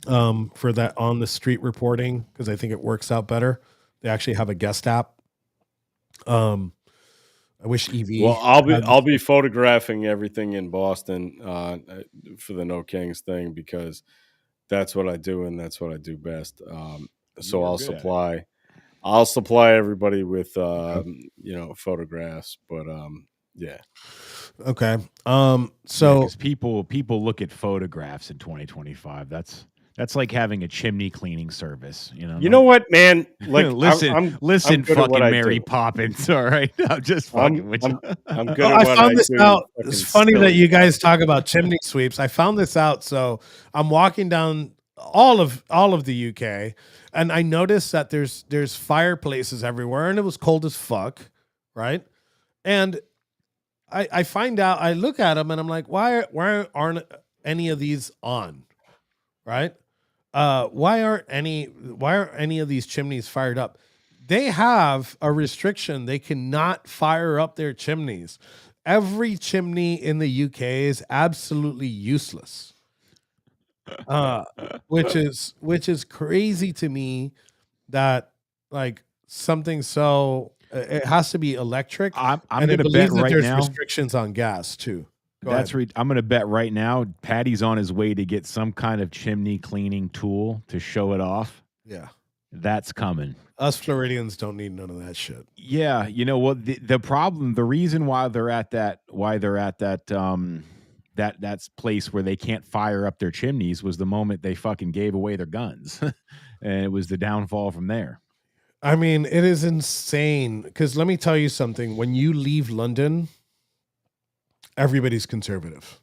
for that on the street reporting, because I think it works out better. They actually have a guest app. I wish EV. Well, I'll be photographing everything in Boston for the No Kings thing, because that's what I do and that's what I do best. So I'll supply everybody with photographs, but yeah. Okay. So 'cause people look at photographs in 2025. That's like having a chimney cleaning service, You know what, man? Like, listen, I'm good at what fucking I Mary do. Poppins. All right, I'm just fucking with you. I'm good Oh, at I what found I this do. out. Fucking It's funny spill that it. you guys talk about chimney sweeps. I found this out. So I'm walking down all of the UK, and I noticed that there's fireplaces everywhere, and it was cold as fuck, right? And I find out, I look at them, and I'm like, why aren't any of these on, right? Why aren't any of these chimneys fired up? They have a restriction. They cannot fire up their chimneys. Every chimney in the UK is absolutely useless. Which is crazy to me, that like something so it has to be electric. I'm and I going to believe bet that right there's now. restrictions on gas too. Go ahead. I'm going to bet right now Patty's on his way to get some kind of chimney cleaning tool to show it off. Yeah. That's coming. Us Floridians don't need none of that shit. Yeah, you know what? The problem, the reason why they're at that place where they can't fire up their chimneys was the moment they fucking gave away their guns, and it was the downfall from there. I mean, it is insane, because let me tell you something. When you leave London, everybody's conservative.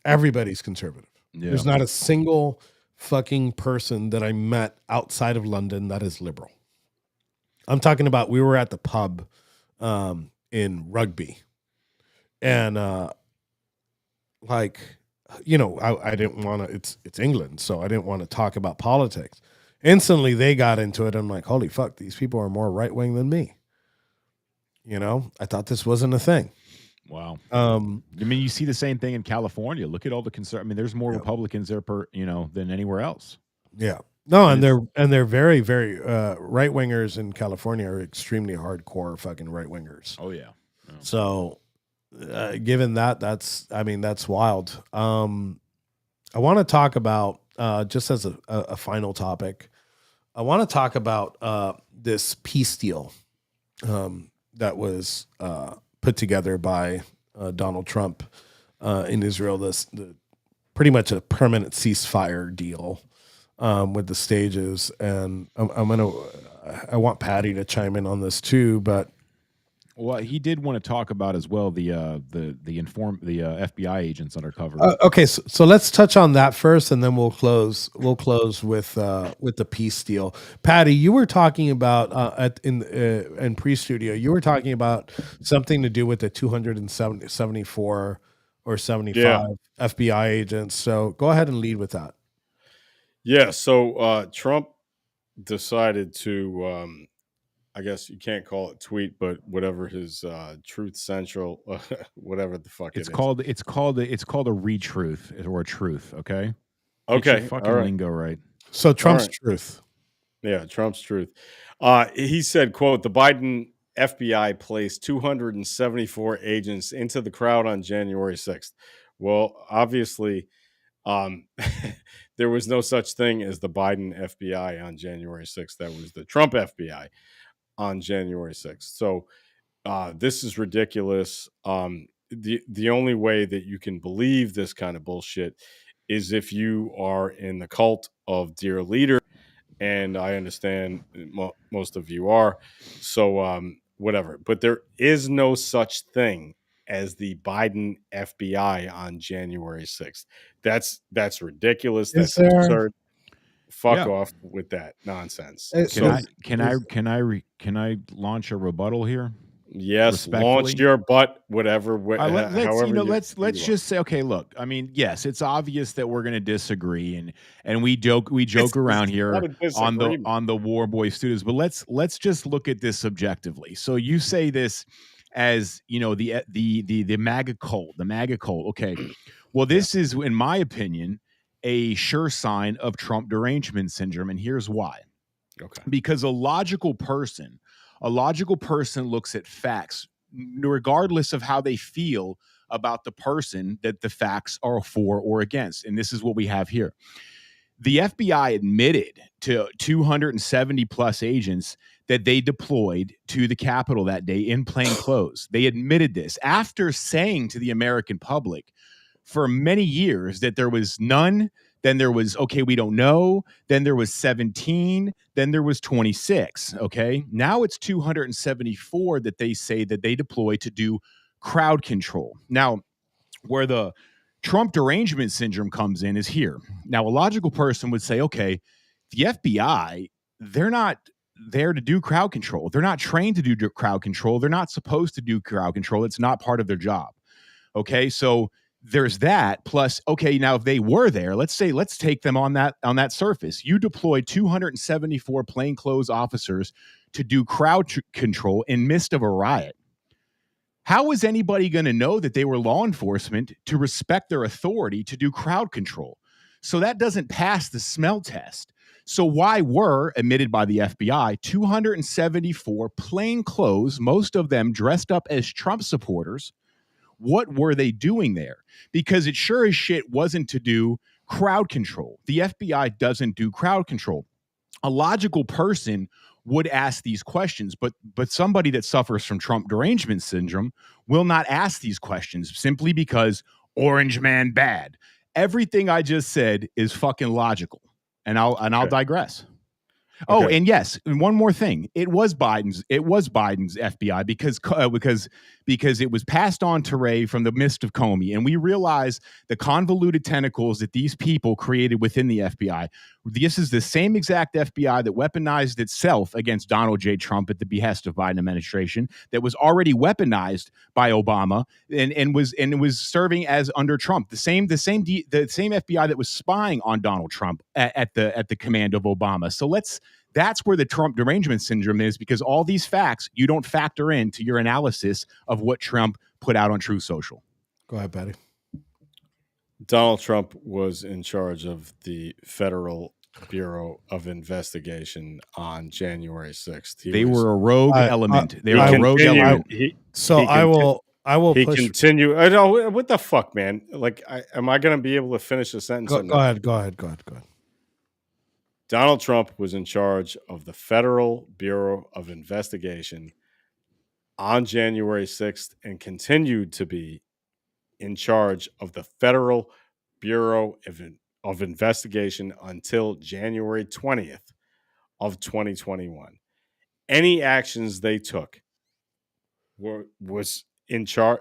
Everybody's conservative. Yeah. There's not a single fucking person that I met outside of London that is liberal. I'm talking about, we were at the pub in Rugby, and I didn't want to, it's England, so I didn't want to talk about politics. Instantly they got into it. I'm like, holy fuck, these people are more right wing than me. I thought this wasn't a thing. Wow. I mean, you see the same thing in California. Look at all the there's more Republicans there than anywhere else. Yeah. No, And and they're very very right wingers in California are extremely hardcore fucking right wingers. Oh yeah. So, given that, that's wild. I want to talk about just as a final topic. I want to talk about this peace deal that was put together by Donald Trump in Israel. The pretty much a permanent ceasefire deal with the stages, and I want Patty to chime in on this too, but. Well, he did want to talk about as well the FBI agents undercover. Okay, so let's touch on that first, and then we'll close with the peace deal. Patty, you were talking about in pre-studio, you were talking about something to do with the 274 or 75 FBI agents. So go ahead and lead with that. Yeah. So Trump decided to, I guess you can't call it tweet, but whatever his Truth Central, whatever the fuck It's it called a retruth or a truth. Okay. is. Get your Okay. fucking All right. lingo right. So Trump's right. truth. Yeah, Trump's truth. He said, quote, the Biden FBI placed 274 agents into the crowd on January 6th. Well, obviously, there was no such thing as the Biden FBI on January 6th. That was the Trump FBI on January 6th. So this is ridiculous. The only way that you can believe this kind of bullshit is if you are in the cult of dear leader. And I understand most of you are. So whatever. But there is no such thing as the Biden FBI on January 6th. That's ridiculous. Is That's there? absurd. Fuck Yeah. off with that nonsense. Can I launch a rebuttal here? Yes, launch Respectfully? your butt, whatever. Let's just say, okay, look, I mean, yes, it's obvious that we're going to disagree, and we joke around here not a disagreement. on the War Boy Studios, but let's just look at this objectively. So you say this as, you know, the MAGA cult, okay. Well, this is, in my opinion, a sure sign of Trump derangement syndrome, and here's why. Okay. Because a logical person looks at facts regardless of how they feel about the person that the facts are for or against. And this is what we have here. The FBI admitted to 270 plus agents that they deployed to the Capitol that day in plain clothes. They admitted this after saying to the American public for many years that there was none. Then there was, okay, we don't know. Then there was 17. Then there was 26. Okay. Now it's 274 that they say that they deploy to do crowd control. Now, where the Trump derangement syndrome comes in is here. Now, a logical person would say, okay, the FBI, they're not there to do crowd control. They're not trained to do crowd control. They're not supposed to do crowd control. It's not part of their job. Okay. So there's that. Plus, okay, now if they were there, let's take them on that surface. You deployed 274 plainclothes officers to do crowd control in midst of a riot. How is anybody going to know that they were law enforcement to respect their authority to do crowd control? So that doesn't pass the smell test. So why were, admitted by the FBI, 274 plainclothes, most of them dressed up as Trump supporters? What were they doing there? Because it sure as shit wasn't to do crowd control. The FBI doesn't do crowd control. A logical person would ask these questions, but somebody that suffers from Trump derangement syndrome will not ask these questions simply because orange man bad. Everything I just said is fucking logical, and I'll digress. Okay. Oh, and yes, and one more thing. It was Biden's FBI because it was passed on to Ray from the mist of Comey, and we realize the convoluted tentacles that these people created within the FBI. This is the same exact FBI that weaponized itself against Donald J. Trump at the behest of Biden administration, that was already weaponized by Obama and was serving as under Trump. The same FBI that was spying on Donald Trump at the command of Obama. So that's where the Trump derangement syndrome is, because all these facts you don't factor into your analysis of what Trump put out on Truth Social. Go ahead, Patty. Donald Trump was in charge of the federal Bureau of Investigation on January 6th. They were a rogue element. They were a rogue element. I will he push. continue. I know what the fuck, man. Like, am I going to be able to finish the sentence? Go ahead. Donald Trump was in charge of the Federal Bureau of Investigation on January 6th and continued to be in charge of the Federal Bureau of Investigation until January 20th of 2021. Any actions they took was in charge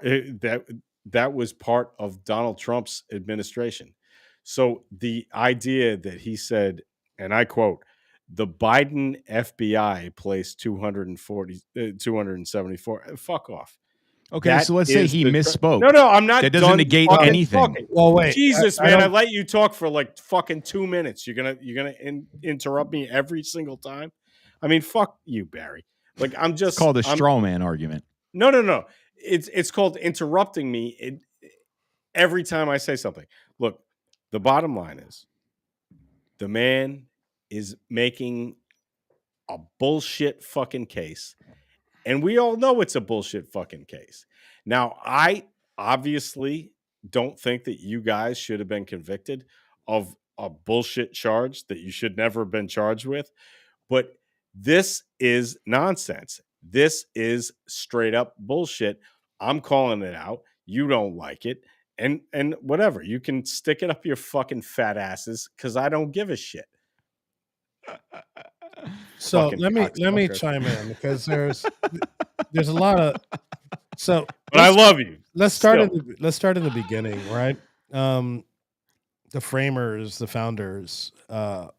that was part of Donald Trump's administration. So the idea that he said, and I quote, the Biden FBI placed 274. Fuck off. Okay, That so let's say is he the misspoke. No, I'm not. That doesn't done negate fucking anything. talking. Well, wait, Jesus, I man, I don't- let you talk for like fucking 2 minutes. You're gonna interrupt me every single time. I mean, fuck you, Barry. Like, I'm just It's called a straw man argument. No. It's called interrupting me every time I say something. Look, the bottom line is the man is making a bullshit fucking case. And we all know it's a bullshit fucking case. Now, I obviously don't think that you guys should have been convicted of a bullshit charge that you should never have been charged with. But this is nonsense. This is straight up bullshit. I'm calling it out. You don't like it. And whatever. You can stick it up your fucking fat asses because I don't give a shit. So Fucking let me cocksucker. chime in because there's a lot of so. But I love you. Let's start still. in the beginning, right? The framers, the founders, Oh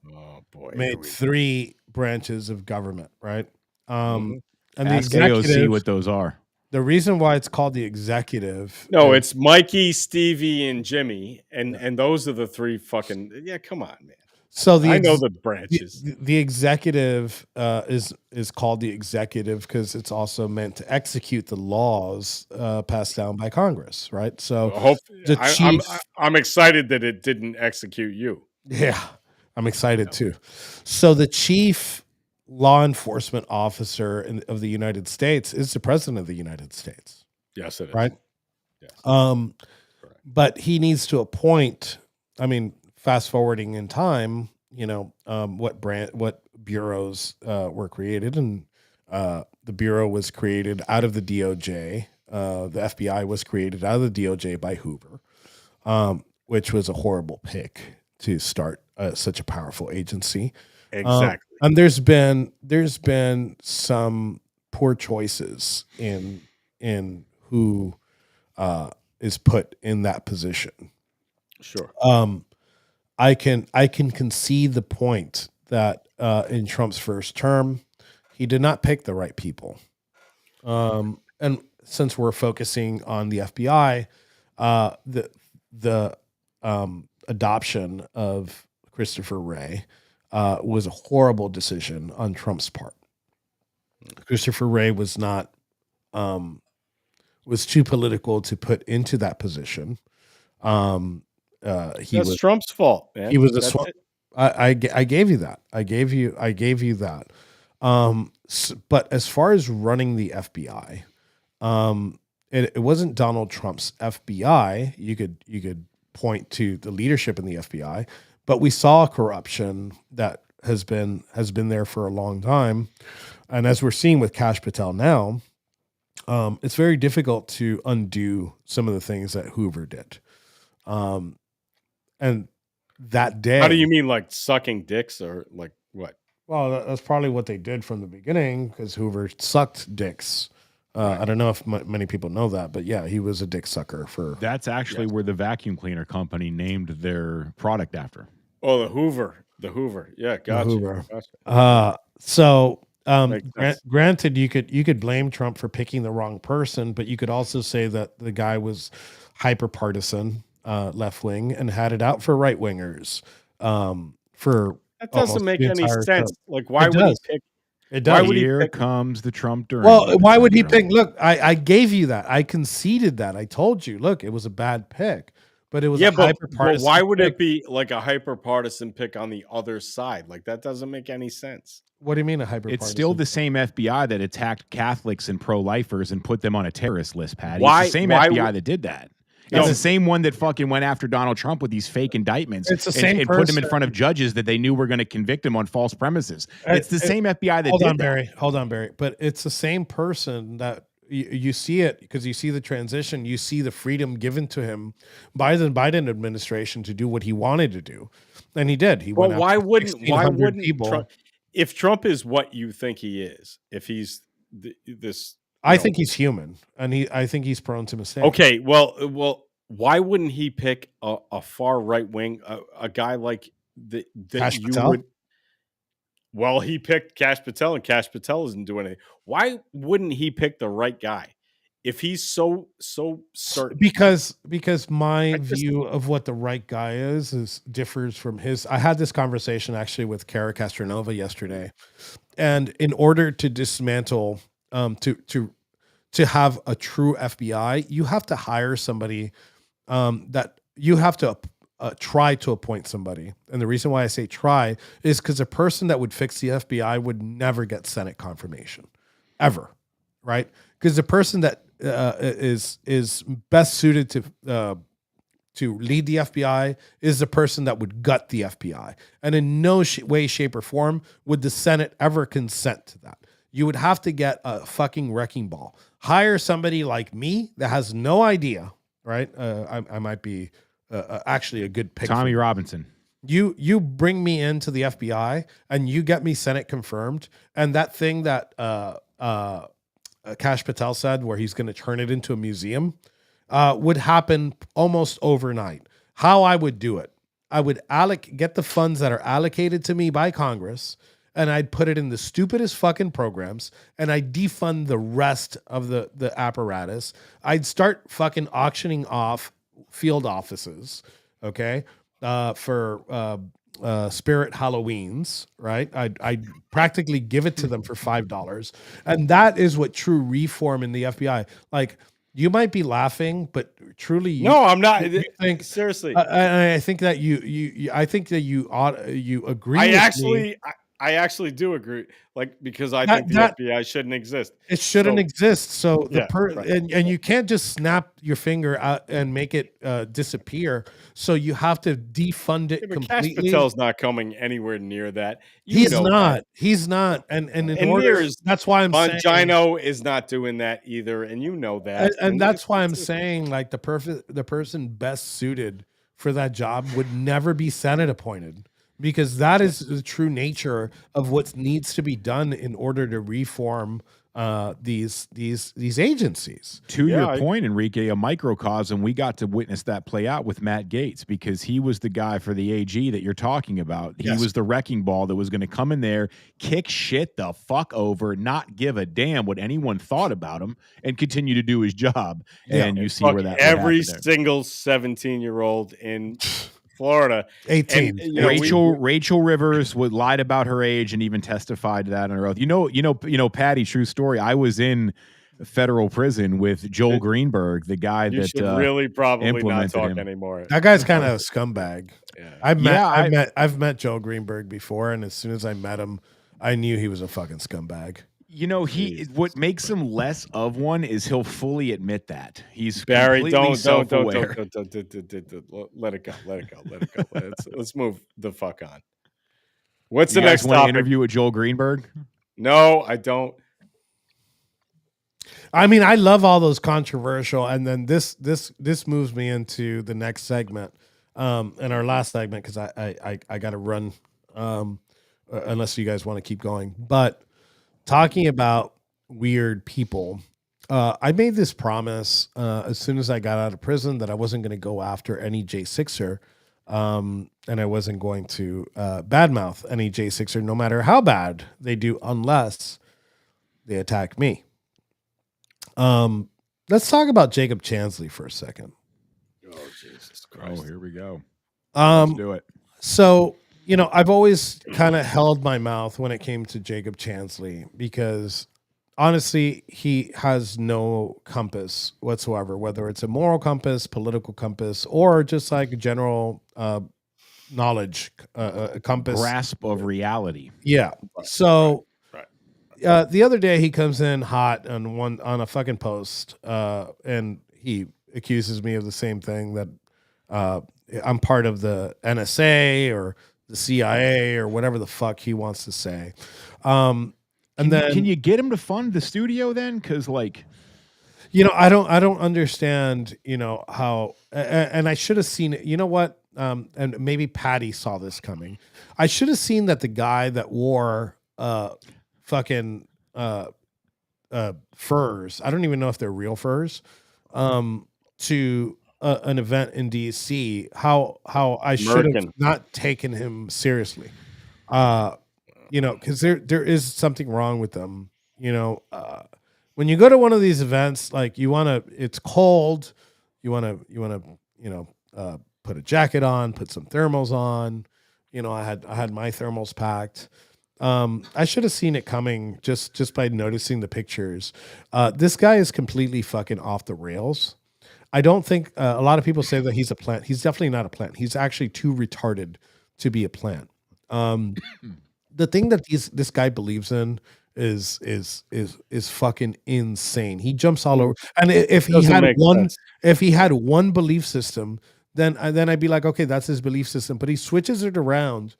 boy. made 3 branches of government, right? And the Ask AOC executive. what those are. The reason why it's called the executive. No, is- it's Mikey, Stevie, and Jimmy, and those are the 3 fucking. Yeah, come on, man. so I know the branches. The executive is called the executive because it's also meant to execute the laws passed down by Congress, right? So the chief, I'm excited that it didn't execute you. yeah, I'm excited too. So the chief law enforcement officer of the United States is the president of the United States, Yes, it is. right? Yes. But he needs to appoint. I mean, fast forwarding in time, what bureaus were created, and the bureau was created out of the DOJ. The FBI was created out of the DOJ by Hoover, which was a horrible pick to start such a powerful agency. Exactly. And there's been some poor choices in who is put in that position. Sure. I can concede the point that in Trump's first term, he did not pick the right people. And since we're focusing on the FBI, the adoption of Christopher Wray was a horrible decision on Trump's part. Christopher Wray was not was too political to put into that position. That's Trump's fault, man. He was I gave you that. I gave you that. But as far as running the FBI, it wasn't Donald Trump's FBI. You could point to the leadership in the FBI, but we saw corruption that has been there for a long time, and as we're seeing with Kash Patel now, it's very difficult to undo some of the things that Hoover did. And that day, How do you mean, like sucking dicks or like what? Well, that's probably what they did from the beginning because Hoover sucked dicks. I don't know if many people know that, but yeah, he was a dick sucker for. That's actually where the vacuum cleaner company named their product after. Oh, the Hoover. Yeah, gotcha. Hoover. Gotcha. Granted, you could blame Trump for picking the wrong person, but you could also say that the guy was hyper partisan, left wing, and had it out for right wingers. For That doesn't make any sense. Term. Like, why would he pick? It does. Why would Here he pick? comes the Trump during. Well, why would he pick? Look, I gave you that. I conceded that. I told you, look, it was a bad pick. but it was Yeah, a but hyper-partisan why would pick. it be like a hyper partisan pick on the other side? Like that doesn't make any sense. What do you mean a It's hyper-partisan? still the same FBI that attacked Catholics and pro-lifers and put them on a terrorist list, Patty. Why- It's the same why FBI would- that did that. No. It's the same one that fucking went after Donald Trump with these fake indictments It's the same and put him in person. front of judges that they knew were going to convict him on false premises. It's the same FBI that Hold did on, that. Barry. Hold on, Barry. But it's the same person that you see it because you see the transition. You see the freedom given to him by the Biden administration to do what he wanted to do, and he did. He Well, went why after wouldn't 1,600 people. Trump, if Trump is what you think he is, if he's this, I think he's human, and I think he's prone to mistakes. okay. Well, why wouldn't he pick a far right wing, a guy like that Kash you Patel? would? Well, he picked Kash Patel, and Kash Patel isn't doing it. Why wouldn't he pick the right guy if he's so certain? Because my view of what the right guy is differs from his. I had this conversation actually with Kara Castronova yesterday, and in order to dismantle, to have a true FBI, you have to hire somebody that you have to try to appoint somebody. And the reason why I say try is because a person that would fix the FBI would never get Senate confirmation, ever, right? Because the person that is best suited to lead the FBI is the person that would gut the FBI. And in no way, shape, or form would the Senate ever consent to that. You would have to get a fucking wrecking ball. Hire somebody like me that has no idea, right? I might be actually a good pick. Tommy Robinson. You bring me into the FBI and you get me Senate confirmed, and that thing that Kash Patel said, where he's going to turn it into a museum, would happen almost overnight. How I would do it, I would get the funds that are allocated to me by Congress, and I'd put it in the stupidest fucking programs, and I'd defund the rest of the apparatus. I'd start fucking auctioning off field offices, okay, for Spirit Halloweens, right? I'd practically give it to them for $5. And that is what true reform in the FBI. Like, you might be laughing, but truly, No, I'm not. You think Seriously, I think that I think that you agree. I actually do agree. Like, because I think the FBI shouldn't exist. It shouldn't exist. So right. and you can't just snap your finger out and make it disappear. So you have to defund it Yeah, but Kash completely. Patel's not coming anywhere near that. He's not. He's not. And in order, that's why I'm saying Bongino is not doing that either, and you know that. and that's why I'm saying, like, the person best suited for that job would never be Senate appointed, because that is the true nature of what needs to be done in order to reform these agencies. To your point, Enrique, a microcosm, we got to witness that play out with Matt Gaetz, because he was the guy for the AG that you're talking about. He was the wrecking ball that was going to come in there, kick shit the fuck over, not give a damn what anyone thought about him, and continue to do his job. Yeah. And you see where that every there. single 17-year-old in Florida, 18. And, Rachel Rivers lied about her age and even testified to that on her oath. You know, Patty, true story. I was in federal prison with Joel Greenberg, the guy you that should really probably not implemented talk him. anymore. That guy's kind of a scumbag. Yeah. I've met Joe Greenberg before, and as soon as I met him, I knew he was a fucking scumbag. You know, what makes him less of one is he'll fully admit that. He's Barry, completely don't self-aware. let it go. Let's move the fuck on. What's You the guys next want to topic? interview with Joel Greenberg? No, I don't. I mean, I love all those controversial, and then this moves me into the next segment, and our last segment, because I got to run, unless you guys want to keep going. But talking about weird people, I made this promise as soon as I got out of prison that I wasn't going to go after any J6er, and I wasn't going to badmouth any J6er, no matter how bad they do, unless they attack me. Let's talk about Jacob Chansley for a second. Oh, Jesus Christ. Oh, here we go. Let's do it. So, you know, I've always kind of held my mouth when it came to Jacob Chansley, because honestly, he has no compass whatsoever, whether it's a moral compass, political compass, or just like a general knowledge compass. Grasp of reality. Yeah. Right, So right. the other day he comes in hot on a fucking post, and he accuses me of the same thing, that uh, I'm part of the NSA or the CIA or whatever the fuck he wants to say. And Can you get him to fund the studio then? Because like, I don't understand, how, and I should have seen it. You know what? And maybe Patty saw this coming. I should have seen that the guy that wore fucking furs, I don't even know if they're real furs, to an event in DC, how I should have Merkin. not taken him seriously. Because there is something wrong with them. When you go to one of these events, like it's cold, you wanna put a jacket on, put some thermals on. I had my thermals packed. I should have seen it coming just by noticing the pictures. This guy is completely fucking off the rails. I don't think a lot of people say that he's a plant. He's definitely not a plant. He's actually too retarded to be a plant. The thing that this guy believes in is fucking insane. He jumps all over. And if he Doesn't had make one, sense. if he had one belief system, then I'd be like, okay, that's his belief system. But he switches it around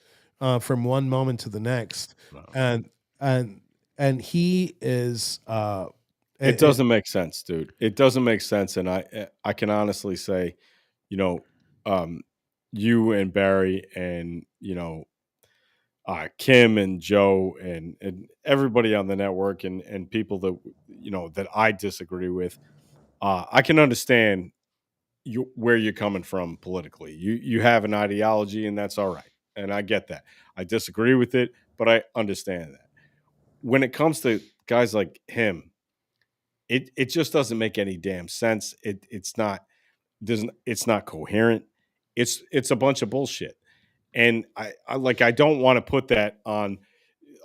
from one moment to the next, and he is. It doesn't make sense, dude. It doesn't make sense, and I can honestly say, you and Barry and Kim and Joe and everybody on the network and people that that I disagree with. I can understand where you're coming from politically. You have an ideology, and that's all right, and I get that. I disagree with it, but I understand that. When it comes to guys like him, it just doesn't make any damn sense. It's not coherent. It's a bunch of bullshit. And I don't want to put that on.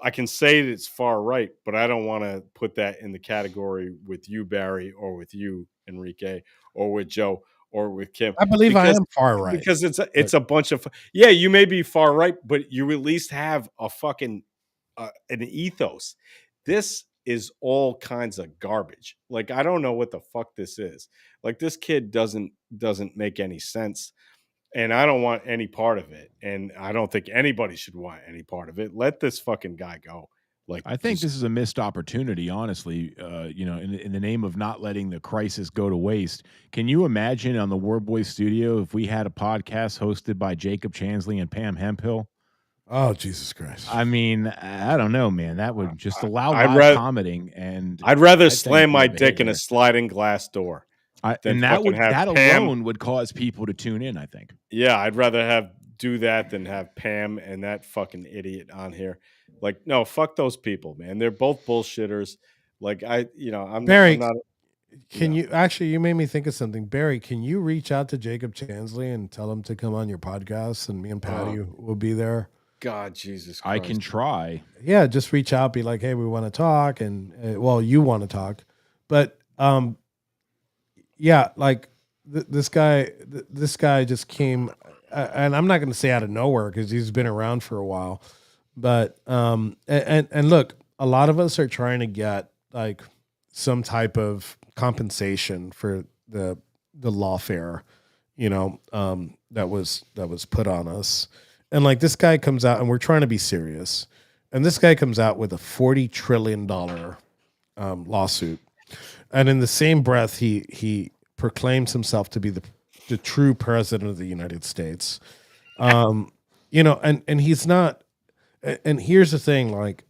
I can say that it's far right, but I don't want to put that in the category with you, Barry, or with you, Enrique, or with Joe, or with Kim. I believe I am far right. Because it's a bunch of you may be far right, but you at least have a fucking an ethos. This is all kinds of garbage. Like I don't know what the fuck this is. Like this kid doesn't make any sense. And I don't want any part of it. And I don't think anybody should want any part of it. Let this fucking guy go. Like I think this is a missed opportunity, honestly. In the name of not letting the crisis go to waste. Can you imagine on the Word Boy Studio if we had a podcast hosted by Jacob Chansley and Pam Hemphill? Oh, Jesus Christ. I mean, I don't know, man. That would just allow I'd live rather- commenting, and I'd rather I think slam my good dick in a behavior. sliding glass door. And that alone would cause people to tune in, I think. Yeah, I'd rather do that than have Pam and that fucking idiot on here. Like, no, fuck those people, man. They're both bullshitters. Like Barry, I'm not. Can you actually? You made me think of something, Barry. Can you reach out to Jacob Chansley and tell him to come on your podcast, and me and Patty will be there? God, Jesus Christ. I can try. Yeah, just reach out, be like, hey, we want to talk, and you want to talk, but yeah, like this guy just came, and I'm not going to say out of nowhere because he's been around for a while, but and look, a lot of us are trying to get like some type of compensation for the lawfare, that was put on us, and like this guy comes out, and we're trying to be serious, and this guy comes out with a $40 trillion lawsuit. And in the same breath, he proclaims himself to be the true president of the United States. And he's not. And here's the thing: like,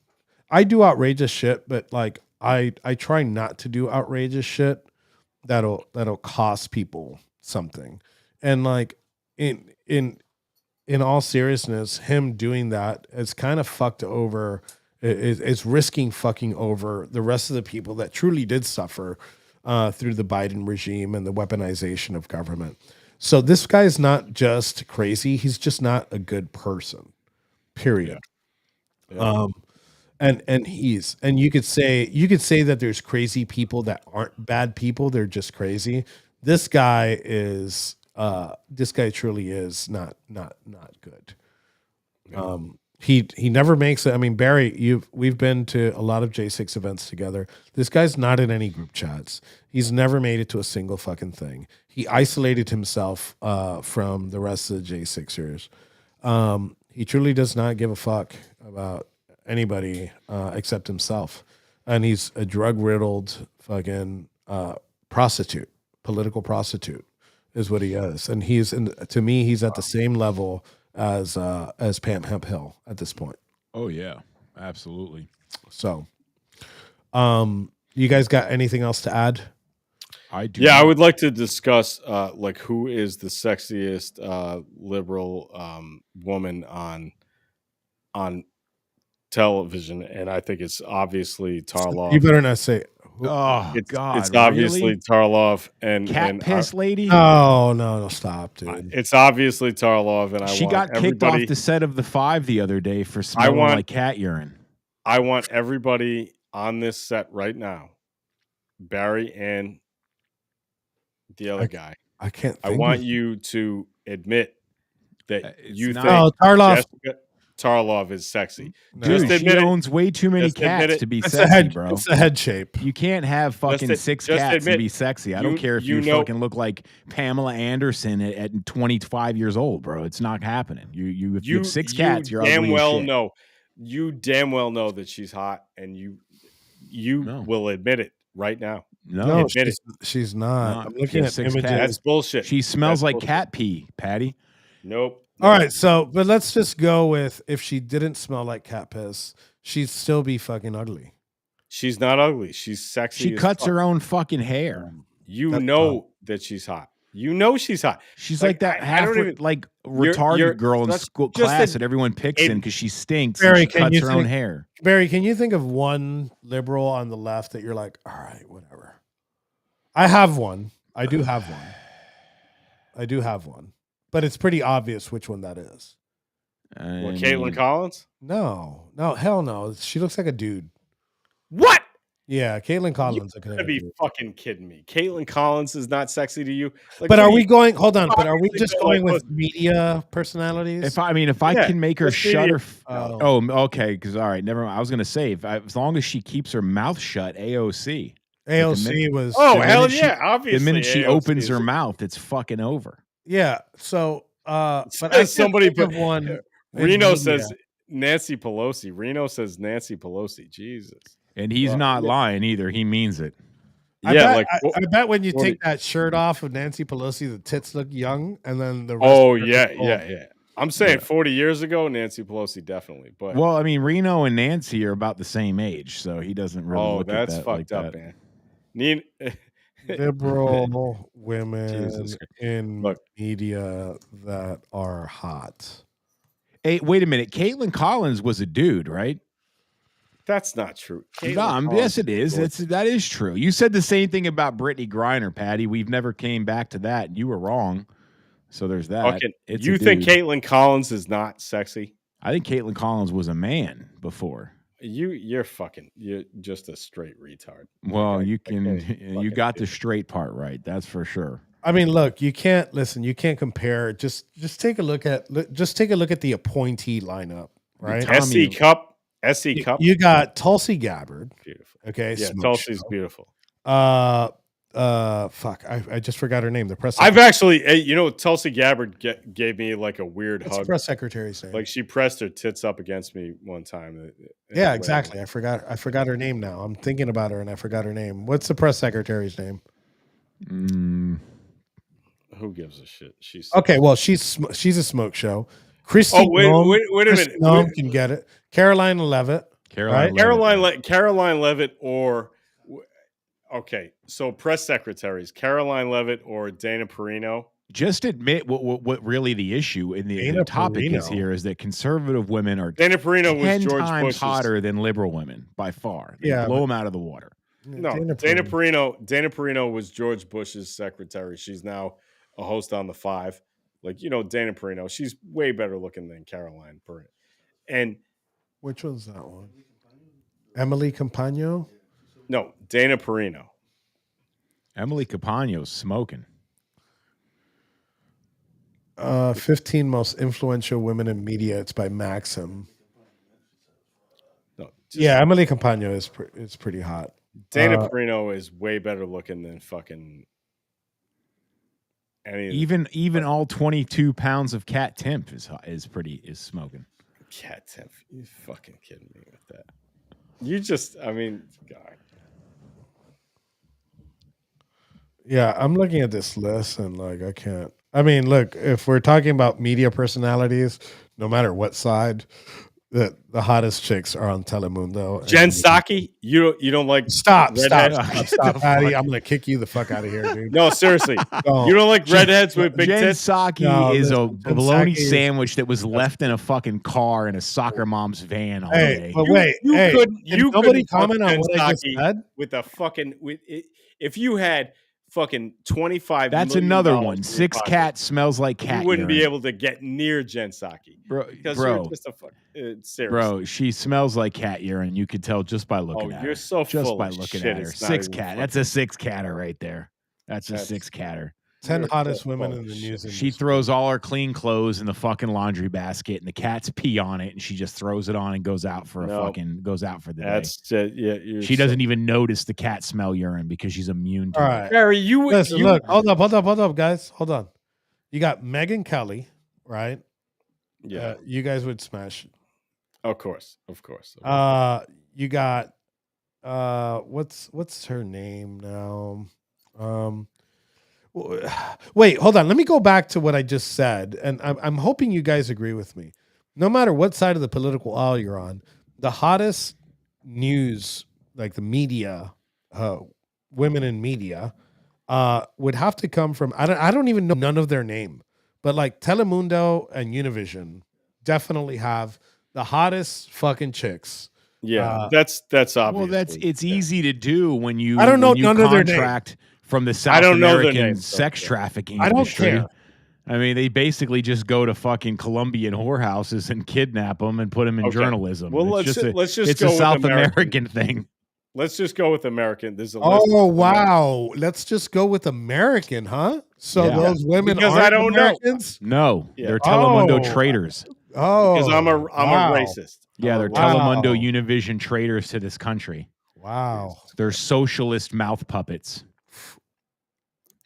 I do outrageous shit, but like, I try not to do outrageous shit that'll cost people something. And like, in all seriousness, him doing that is kind of fucked over. Is risking fucking over the rest of the people that truly did suffer through the Biden regime and the weaponization of government. So this guy is not just crazy; he's just not a good person. Period. Yeah. and you could say that there's crazy people that aren't bad people, they're just crazy. This guy truly is not good. He never makes it. I mean, Barry, we've been to a lot of J6 events together. This guy's not in any group chats. He's never made it to a single fucking thing. He isolated himself from the rest of the J6ers. He truly does not give a fuck about anybody except himself, and he's a drug riddled fucking prostitute, political prostitute, is what he is. And to me, he's at the same level as Pam Hemp Hill at this point. Oh yeah, absolutely. So, you guys got anything else to add? I do. Yeah, I would like to discuss like who is the sexiest liberal woman on television, and I think it's obviously Tarlov. You better not say. Oh God, it's obviously really? Tarlov and Cat piss lady. No, stop, dude. It's obviously Tarlov, and She got kicked off the set of The Five the other day for smelling like cat urine. I want everybody on this set right now, Barry and the other guy. I can't. I want you to admit that you think Tarlov. Jessica Tarlov is sexy. Dude, she owns way too many cats to be sexy, bro. It's a head shape. You can't have fucking six cats and be sexy. I don't care if you fucking look like Pamela Anderson at 25 years old, bro. It's not happening. If you have six cats, you're damn ugly well as shit. know. You damn well know that she's hot, and you will admit it right now. No, she's not. I'm looking at images. That's bullshit. She smells like cat pee, Patty. Nope. All right, but let's just go with if she didn't smell like cat piss, she'd still be fucking ugly. She's not ugly. She's sexy. She cuts her own fucking hair. You know that she's hot. You know she's hot. She's like that retarded girl in school class that everyone picks in because she stinks and she cuts her own hair. Barry, can you think of one liberal on the left that you're like, all right, whatever? I have one. I do have one. But it's pretty obvious which one that is. Caitlin Collins? No, hell no. She looks like a dude. What? Yeah, Caitlin Collins. You're gonna be fucking kidding me. Caitlin Collins is not sexy to you. Like, but are we going? Hold on. But are we just going with media personalities? If I can make her shut her. Okay. Because all right, never mind. I was gonna say as long as she keeps her mouth shut, AOC. AOC was. Oh hell yeah! Obviously, the minute she AOC opens her mouth, it's fucking over. Yeah. So, but I somebody put one. Reno says Nancy Pelosi. Reno says Nancy Pelosi. Jesus. And he's not lying either. He means it. Yeah, I bet when you take that shirt off of Nancy Pelosi, the tits look young, and then the rest yeah. I'm saying 40 years ago, Nancy Pelosi definitely. But well, I mean, Reno and Nancy are about the same age, so he doesn't really. Look at that fucked like up, that. man. Liberal women in media that are hot. Hey, wait a minute. Caitlin Collins was a dude, right? That's not true. Yes, it is. That is true. You said the same thing about Brittany Griner, Patty. We've never came back to that, and you were wrong. So there's that. Okay. You think Caitlin Collins is not sexy? I think Caitlin Collins was a man before. You're just a straight retard. Well, you got the straight part right. That's for sure. I mean, look, you can't compare. Just take a look at the appointee lineup, right? SC Cup. You got Tulsi Gabbard. Beautiful. Okay. Yeah, Tulsi's beautiful. Fuck. I just forgot her name. The press. I've actually, Tulsi Gabbard gave me like a weird hug. The press secretary's name. Like she pressed her tits up against me one time. Yeah, exactly. I forgot her name now. I'm thinking about her and I forgot her name. What's the press secretary's name? Who gives a shit? She's okay. Well, she's a smoke show. Christy. Wait a minute. Noam can get it. Caroline Leavitt. Caroline Leavitt or okay. So press secretaries, Caroline Leavitt or Dana Perino. Just admit what really the issue in the topic is here is that conservative women are Dana Perino 10 was George times Bush's hotter than liberal women by far. They blow them out of the water. No, Dana Perino was George Bush's secretary. She's now a host on The Five. Like, Dana Perino, she's way better looking than Caroline Perino. And which one's that one? Emily Campagno. No, Dana Perino. Emily Capano's smoking. 15 most influential women in media. It's by Maxim. No, Yeah, Emily Campagno is pretty hot. Dana Perino is way better looking than fucking any. Even all 22 pounds of Cat Timp is smoking. Cat Timp, you fucking kidding me with that? You just, I mean, God. Yeah, I'm looking at this list and like I can't. I mean, look, if we're talking about media personalities, no matter what side, the hottest chicks are on Telemundo. Jen Psaki, you don't like stop, redheads? Patty. I'm gonna kick you the fuck out of here, dude. No, seriously, you don't like redheads with big Jen tits? Psaki is a bologna Psaki sandwich that was left in a fucking car in a soccer mom's van all Hey, day. but wait, You hey, couldn't. did You nobody couldn't fuck comment on Jen what I just Psaki said? with a fucking if you had fucking 25. That's million another dollars one. in your 6 pocket, cat smells like cat. You wouldn't be urine. able to get near Jen Psaki, because bro, you're just a fuck. Seriously, bro, she smells like cat urine. You could tell just by looking at her. you're so just full by of looking shit, at her. it's not 6 even cat. funny. That's a 6 catter right there. That's a That's- 6 catter. 10 You're hottest so women full in of the shit. news. She industry. throws all her clean clothes in the fucking laundry basket, and the cats pee on it, and she just throws it on and goes out for the day. That's yeah. She doesn't even notice the cat smell urine because she's immune to All it. right. Barry, you Listen, you look, hold up, guys. Hold on. You got Megyn Kelly, right? yeah. You guys would smash. Of course. You got what's her name now? Wait, hold on. Let me go back to what I just said, and I'm hoping you guys agree with me. No matter what side of the political aisle you're on, the hottest news, like the media, women in media, would have to come from. I don't even know none of their name, but like Telemundo and Univision definitely have the hottest fucking chicks. Yeah, that's obvious. It's easy to do when you I don't know when you none of their contract from the I South don't know their American names, though. sex trafficking I don't industry. care. I mean, they basically just go to fucking Colombian whorehouses and kidnap them and put them in Okay. journalism. Well, it's let's just it's go a with South American. American thing. Let's just go with American. There's a list Oh of wow! Let's just go with American, huh? So Yeah. those women Because aren't I don't know. Americans. No, Yeah. they're Telemundo Oh. traitors. Oh, because I'm a wow. racist. Yeah, they're Wow. Telemundo Univision traitors to this country. Wow. They're socialist mouth puppets.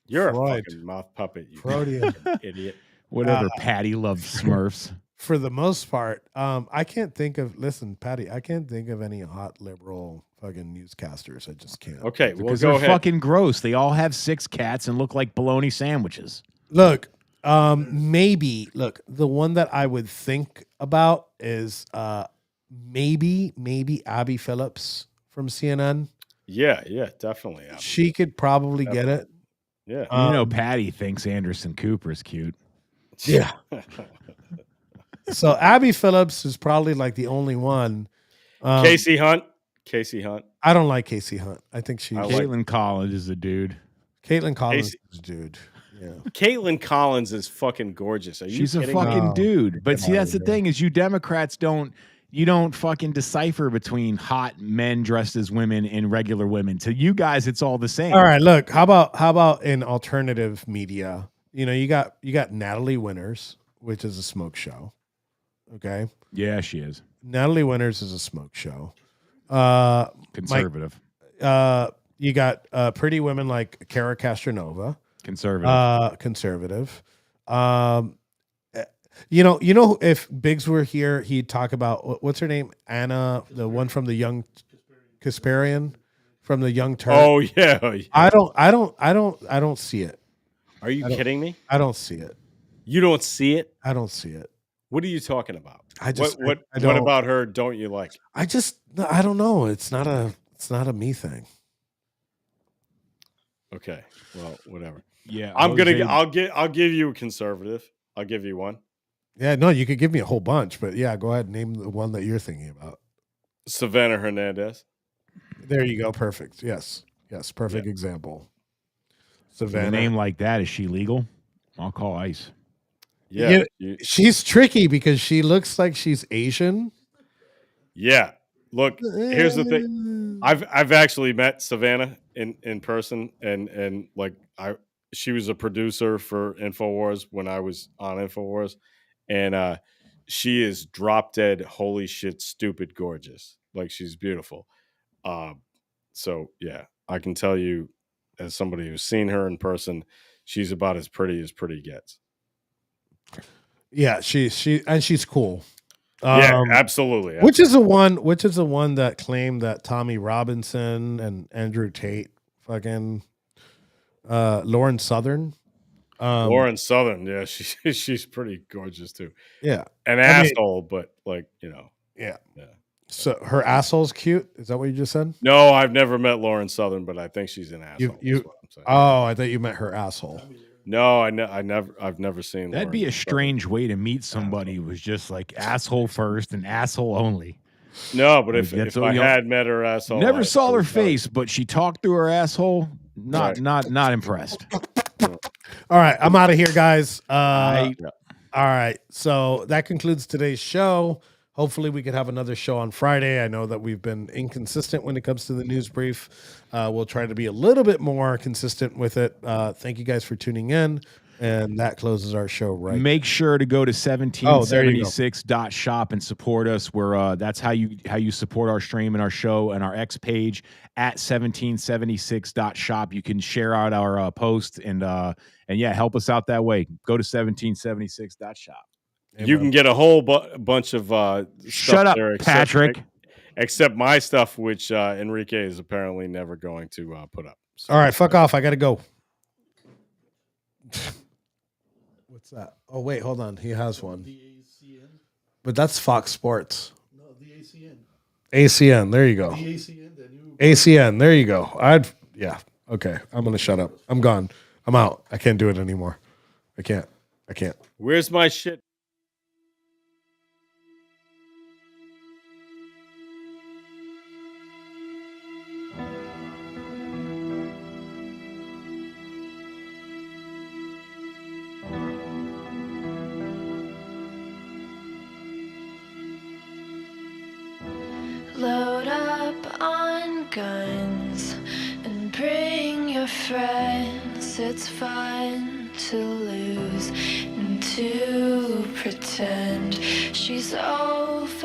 You're Freud. a fucking mouth puppet, you Freudian. idiot. Whatever. Patty loves Smurfs. For the most part, I can't think of. Listen, Patty, I can't think of any hot liberal fucking newscasters. I just can't. Okay, well, Because go they're ahead. fucking gross. They all have 6 cats and look like bologna sandwiches. Look, maybe the one that I would think about is maybe Abby Phillips from CNN. Yeah, definitely. She could probably get it. Yeah. You know, Patty thinks Anderson Cooper's cute. Yeah. So Abby Phillips is probably like the only one. Casey Hunt. I don't like Casey Hunt. I think she's Caitlin Collins is a dude. Caitlin Collins Casey- is a dude. Yeah. Caitlin Collins is fucking gorgeous. Are you She's a kidding me? fucking me? dude. But Get see, outta that's the here. thing is you Democrats don't fucking decipher between hot men dressed as women and regular women. To you guys, it's all the same. All right, look, how about in alternative media? You know, you got Natalie Winters, which is a smoke show. Okay. Yeah, she is. Natalie Winters is a smoke show. Conservative. You got pretty women like Cara Castronova, Conservative. conservative. You know, if Biggs were here, he'd talk about what's her name, Anna, the one from the Young Kasparian, from the Young Turk. Oh yeah. I don't see it. Are you kidding me? I don't see it. You don't see it? I don't see it. What are you talking about? I just what I don't, about her don't you like? I don't know. It's not a me thing. Okay. Well, whatever. Yeah. I'll Jose- give you a conservative. I'll give you one. Yeah, no, you could give me a whole bunch, but yeah, go ahead and name the one that you're thinking about. Savannah Hernandez. There you go. Perfect. Yes. Perfect example. With a Savannah. name like that, is she legal? I'll call ICE. Yeah. She's tricky because she looks like she's Asian. Yeah. Look, here's the thing. I've actually met Savannah in person, and like she was a producer for InfoWars when I was on InfoWars, and she is drop dead, holy shit, stupid gorgeous. Like she's beautiful. So yeah, I can tell you, as somebody who's seen her in person, she's about as pretty gets. Yeah, she's cool. Yeah, absolutely. Which is the one that claimed that Tommy Robinson and Andrew Tate fucking Lauren Southern. Lauren Southern, yeah, she's pretty gorgeous too. Yeah. An asshole, but like, Yeah. So her asshole's cute. Is that what you just said? No, I've never met Lauren Southern, but I think she's an asshole. That's what I'm saying. Oh, I thought you meant her asshole. No, I've never seen. That'd be a strange way to meet somebody who was just like asshole first and asshole only. No, but if I had met her asshole, never saw her face, but she talked through her asshole. Not impressed. All right, I'm out of here, guys. All right, so that concludes today's show. Hopefully, we could have another show on Friday. I know that we've been inconsistent when it comes to the news brief. We'll try to be a little bit more consistent with it. Thank you guys for tuning in. And that closes our show right. Make sure to go to 1776.shop and support us. Where that's how you support our stream and our show and our X page at 1776.shop. You can share out our posts and yeah, help us out that way. Go to 1776.shop. You can get a whole bunch of shut up, there Patrick. Except my stuff, which Enrique is apparently never going to put up. So, all right, fuck off. I got to go. What's that? Oh, wait, hold on. He has one. But that's Fox Sports. No, the ACN. ACN. There you go. The ACN. The new ACN. There you go. Yeah. Okay. I'm going to shut up. I'm gone. I'm out. I can't do it anymore. I can't. Where's my shit? Load up on guns and bring your friends. It's fun to lose and to pretend she's overboard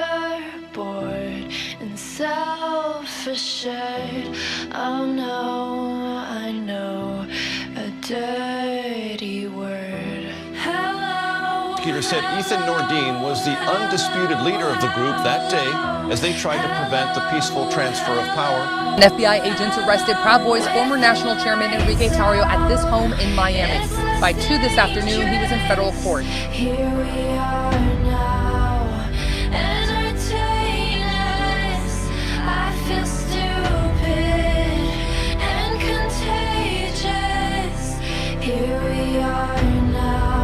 and self-assured. Oh no, I know a dirty word. Hello. Peter said Ethan Nordine was the undisputed leader of the group that day as they tried to prevent the peaceful transfer of power. An FBI agents arrested Proud Boys former national chairman Enrique Tarrio at this home in Miami. By 2 this afternoon, he was in federal court. Here we are now, entertain us. I feel stupid and contagious. Here we are now.